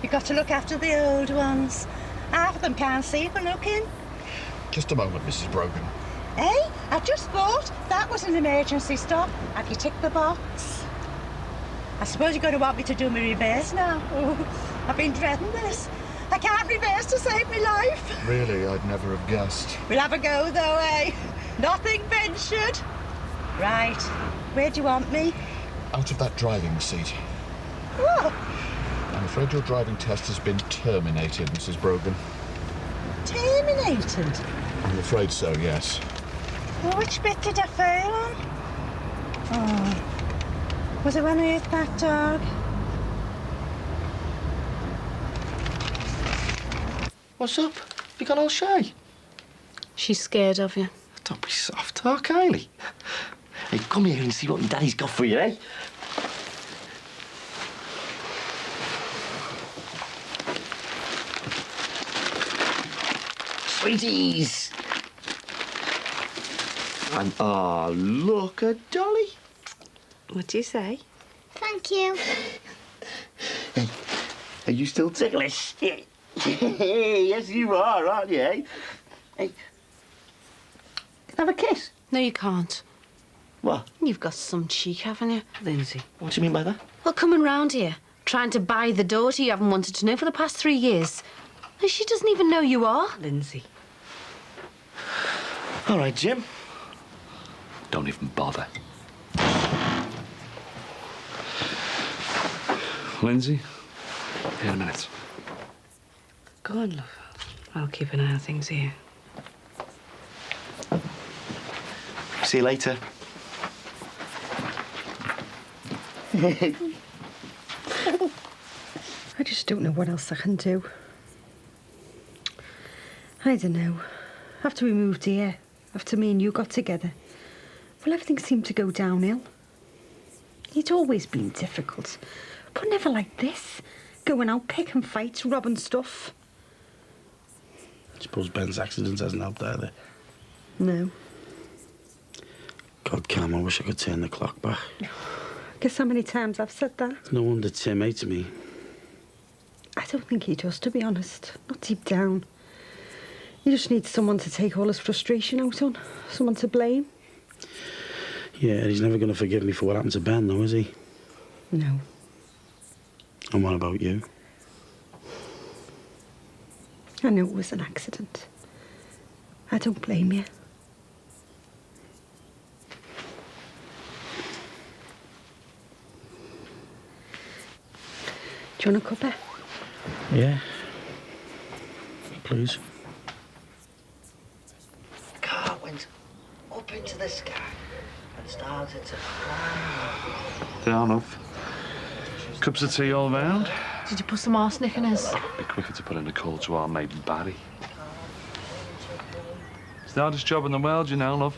You've got to look after the old ones. Half of them can't see for looking. Just a moment, Mrs. Brogan. Eh? I just thought that was an emergency stop. Have you ticked the box? I suppose you're going to want me to do my reverse now. Oh, I've been dreading this. I can't reverse to save my life. Really, I'd never have guessed. We'll have a go, though, eh? Nothing ventured. Right. Where do you want me? Out of that driving seat. What? I'm afraid your driving test has been terminated, Mrs. Brogan. Terminated? I'm afraid so, yes. Well, which bit did I fail on? Oh. Was it when I hit that dog? What's up? You gone all shy? She's scared of you. Don't be soft, oh, Kylie. Hey, come here and see what your daddy's got for you, eh? Sweeties! And, oh, look at Dolly. What do you say? Thank you. Hey, are you still ticklish? Yes, you are, aren't you, eh? Hey, can I have a kiss? No, you can't. What? You've got some cheek, haven't you? Lindsay, what do you mean by that? Well, coming round here, trying to buy the daughter you haven't wanted to know for the past 3 years. And she doesn't even know you are. Lindsay. All right, Jim. Don't even bother. Lindsay, here in a minute. Go on, love. I'll keep an eye on things here. See you later. I just don't know what else I can do. I don't know. After we moved here, after me and you got together, well, everything seemed to go downhill. He'd always been difficult, but never like this. Going out, picking fights, robbing stuff. I suppose Ben's accident hasn't helped either. No. God, Cam, I wish I could turn the clock back. Guess how many times I've said that? No wonder Tim hates me. I don't think he does, to be honest. Not deep down. He just needs someone to take all his frustration out on. Someone to blame. Yeah, he's never going to forgive me for what happened to Ben, though, is he? No. And what about you? I know it was an accident. I don't blame you. Do you want a cuppa? Yeah. Please. The car went up into the sky and started to fly. Fair enough. Cups of tea all round. Did you put some arsenic in his? Be quicker to put in a call to our mate Barry. It's the hardest job in the world, you know, love.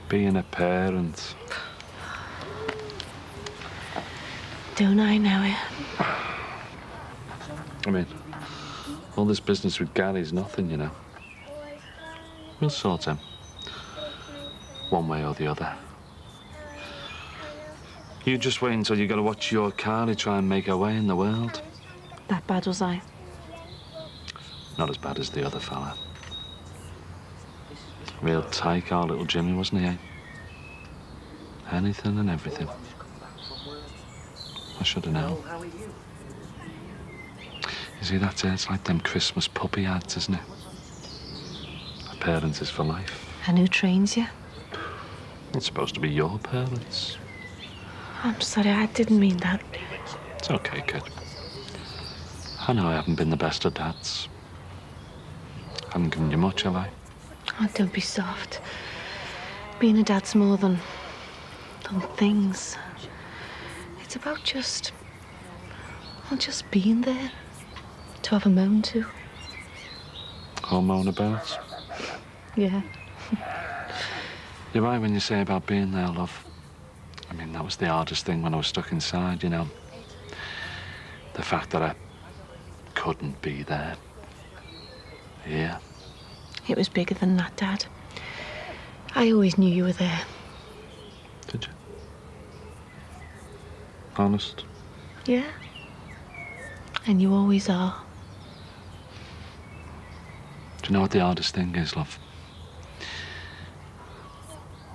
Being a parent. Don't I know it? I mean, all this business with Gary's nothing, you know. We'll sort him. One way or the other. You just wait until you got to watch your Carly try and make her way in the world. That bad was I? Not as bad as the other fella. Real tyke, our little Jimmy, wasn't he, eh? Anything and everything. I should have known. You see, that's it. It's like them Christmas puppy ads, isn't it? A parent is for life. And who trains you? It's supposed to be your parents. I'm sorry, I didn't mean that. It's okay, kid. I know I haven't been the best of dads. Haven't given you much, have I? Oh, don't be soft. Being a dad's more than things. It's about just being there. To have a moan to. Or moan about? Yeah. You're right when you say about being there, love. I mean, that was the hardest thing when I was stuck inside, you know. The fact that I couldn't be there. Yeah. It was bigger than that, Dad. I always knew you were there. Did you? Honest? Yeah. And you always are. Do you know what the hardest thing is, love?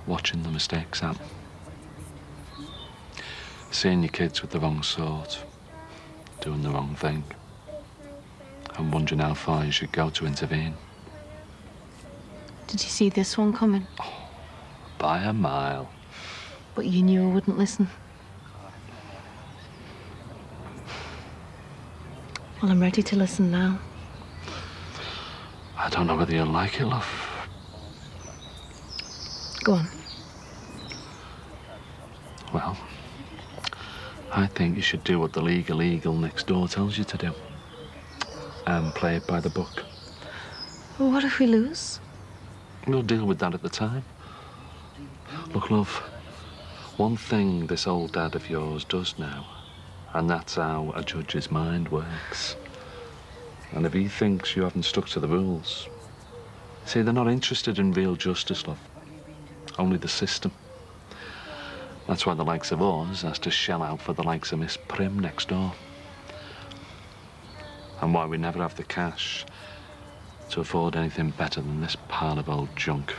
Watching the mistakes happen. Seeing your kids with the wrong sort, doing the wrong thing, and wondering how far you should go to intervene. Did you see this one coming? Oh, by a mile. But you knew I wouldn't listen. Well, I'm ready to listen now. I don't know whether you'll like it, love. Go on. Well, I think you should do what the legal eagle next door tells you to do. And play it by the book. Well, what if we lose? We'll deal with that at the time. Look, love, one thing this old dad of yours does know, and that's how a judge's mind works. And if he thinks you haven't stuck to the rules, see, they're not interested in real justice, love. Only the system. That's why the likes of us has to shell out for the likes of Miss Prim next door. And why we never have the cash to afford anything better than this pile of old junk.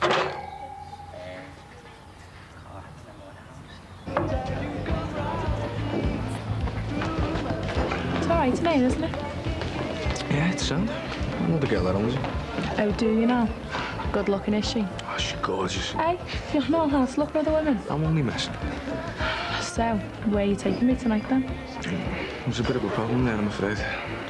It's all right tonight, isn't it? Yeah, it's sound. Another girl that owns it. How do you know? Good looking, is she? Oh, she's gorgeous. Hey, you know how to look for other women. I'm only messing. So, where are you taking me tonight then? There's a bit of a problem there, I'm afraid.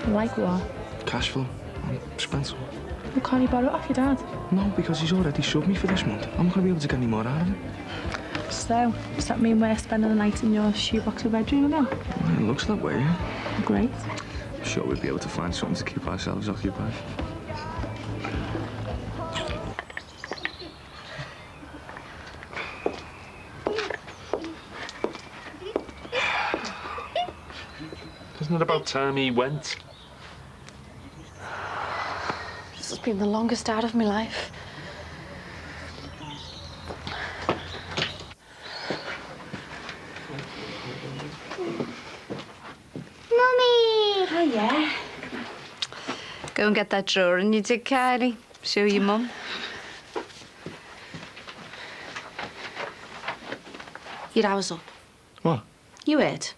Like what? Cash flow. I'm expensive. Well, can't you borrow it off your dad? No, because he's already shoved me for this month. I'm not going to be able to get any more out of it. So, does that mean we're spending the night in your shoebox bedroom now? Well, it looks that way, yeah. Great. I'm sure we'll be able to find something to keep ourselves occupied. Isn't it about time he went? This has been the longest out of my life. Mummy! Hiya. Go and get that drawer and you did, Kylie. Show your mum. Your hour's up. What? You heard.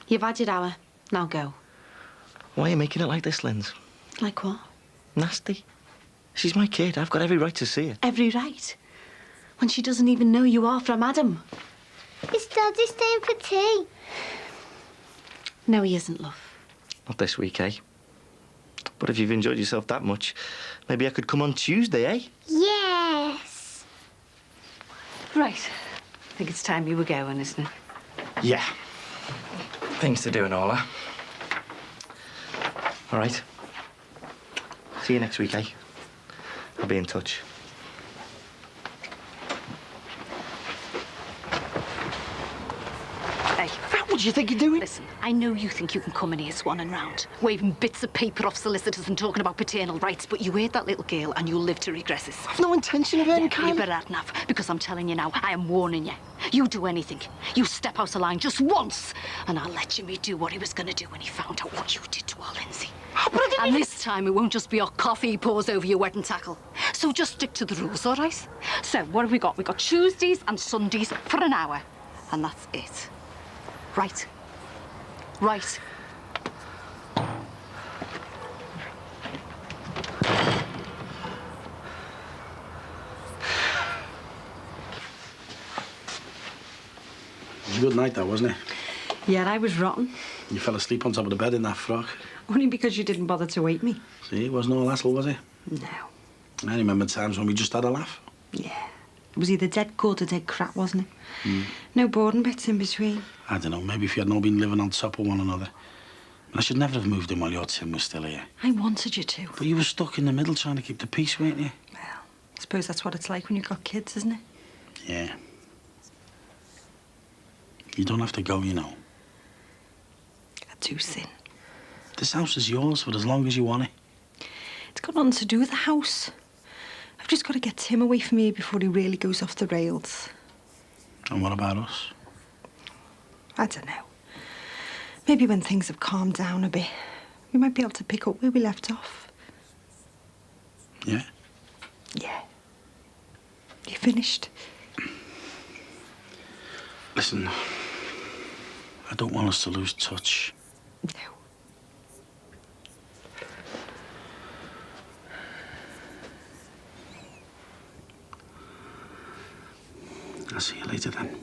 You've had your hour. Now go. Why are you making it like this, Linz? Like what? Nasty. She's my kid. I've got every right to see it. Every right. When she doesn't even know you are from Adam. Is Daddy staying for tea? No, he isn't, love. Not this week, eh? But if you've enjoyed yourself that much, maybe I could come on Tuesday, eh? Yes. Right. I think it's time you were going, isn't it? Yeah. Things to do and all that. All right. See you next week, eh? I'll be in touch. Hey. What do you think you're doing? Listen, I know you think you can come in here swanning round, waving bits of paper off solicitors and talking about paternal rights, but you heard that little girl and you'll live to regret this. I've no intention of hurting Kylie. You better have enough, because I'm telling you now, I am warning you. You do anything, you step out of line just once, and I'll let Jimmy do what he was going to do when he found out what you did to our Lindsay. And this time, it won't just be your coffee he pours over your wedding tackle. So just stick to the rules, all right? So, what have we got? We've got Tuesdays and Sundays for an hour, and that's it. Right. Right. It was a good night, that, wasn't it? Yeah, I was rotten. You fell asleep on top of the bed in that frock. Only because you didn't bother to wake me. See, it wasn't all hassle, was it? No. I remember times when we just had a laugh. Yeah. It was either dead good or dead crap, wasn't it? Mm. No boredom bits in between. I don't know, maybe if you had not been living on top of one another. I should never have moved in while your Tim was still here. I wanted you to. But you were stuck in the middle trying to keep the peace, weren't you? Well, I suppose that's what it's like when you've got kids, isn't it? Yeah. You don't have to go, you know. I do sin. This house is yours for as long as you want it. It's got nothing to do with the house. I've just got to get Tim away from here before he really goes off the rails. And what about us? I don't know. Maybe when things have calmed down a bit, we might be able to pick up where we left off. Yeah? Yeah. You finished? Listen, I don't want us to lose touch. No. I'll see you later then.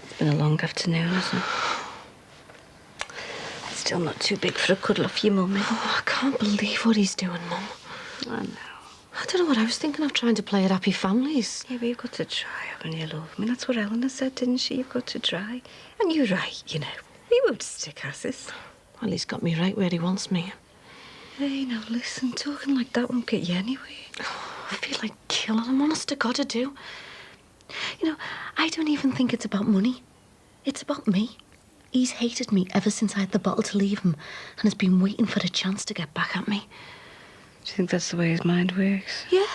It's been a long afternoon, hasn't it? It's still not too big for a cuddle off your mummy. Oh, I can't believe what he's doing, Mum. I know. I don't know what I was thinking of, trying to play at Happy Families. Yeah, but you've got to try, haven't you, love? I mean, that's what Eleanor said, didn't she? You've got to try. And you're right, you know. He won't stick asses. Well, he's got me right where he wants me. Hey, now listen, talking like that won't get you anywhere. Oh, I feel like killing him, honest to God I do. You know, I don't even think it's about money. It's about me. He's hated me ever since I had the bottle to leave him and has been waiting for a chance to get back at me. Do you think that's the way his mind works? Yeah.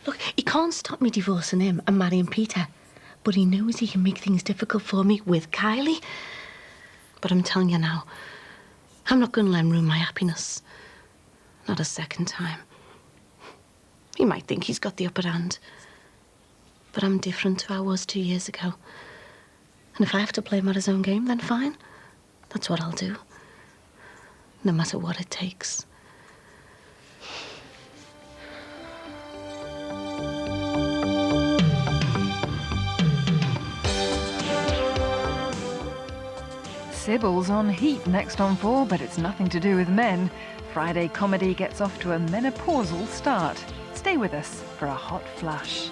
Look, he can't stop me divorcing him and marrying Peter, but he knows he can make things difficult for me with Kylie. But I'm telling you now, I'm not going to let him ruin my happiness. Not a second time. He might think he's got the upper hand, but I'm different to how I was 2 years ago. And if I have to play him at his own game, then fine. That's what I'll do. no matter what it takes. Sybil's on Heat next on 4, but it's nothing to do with men. Friday comedy gets off to a menopausal start. Stay with us for a hot flush.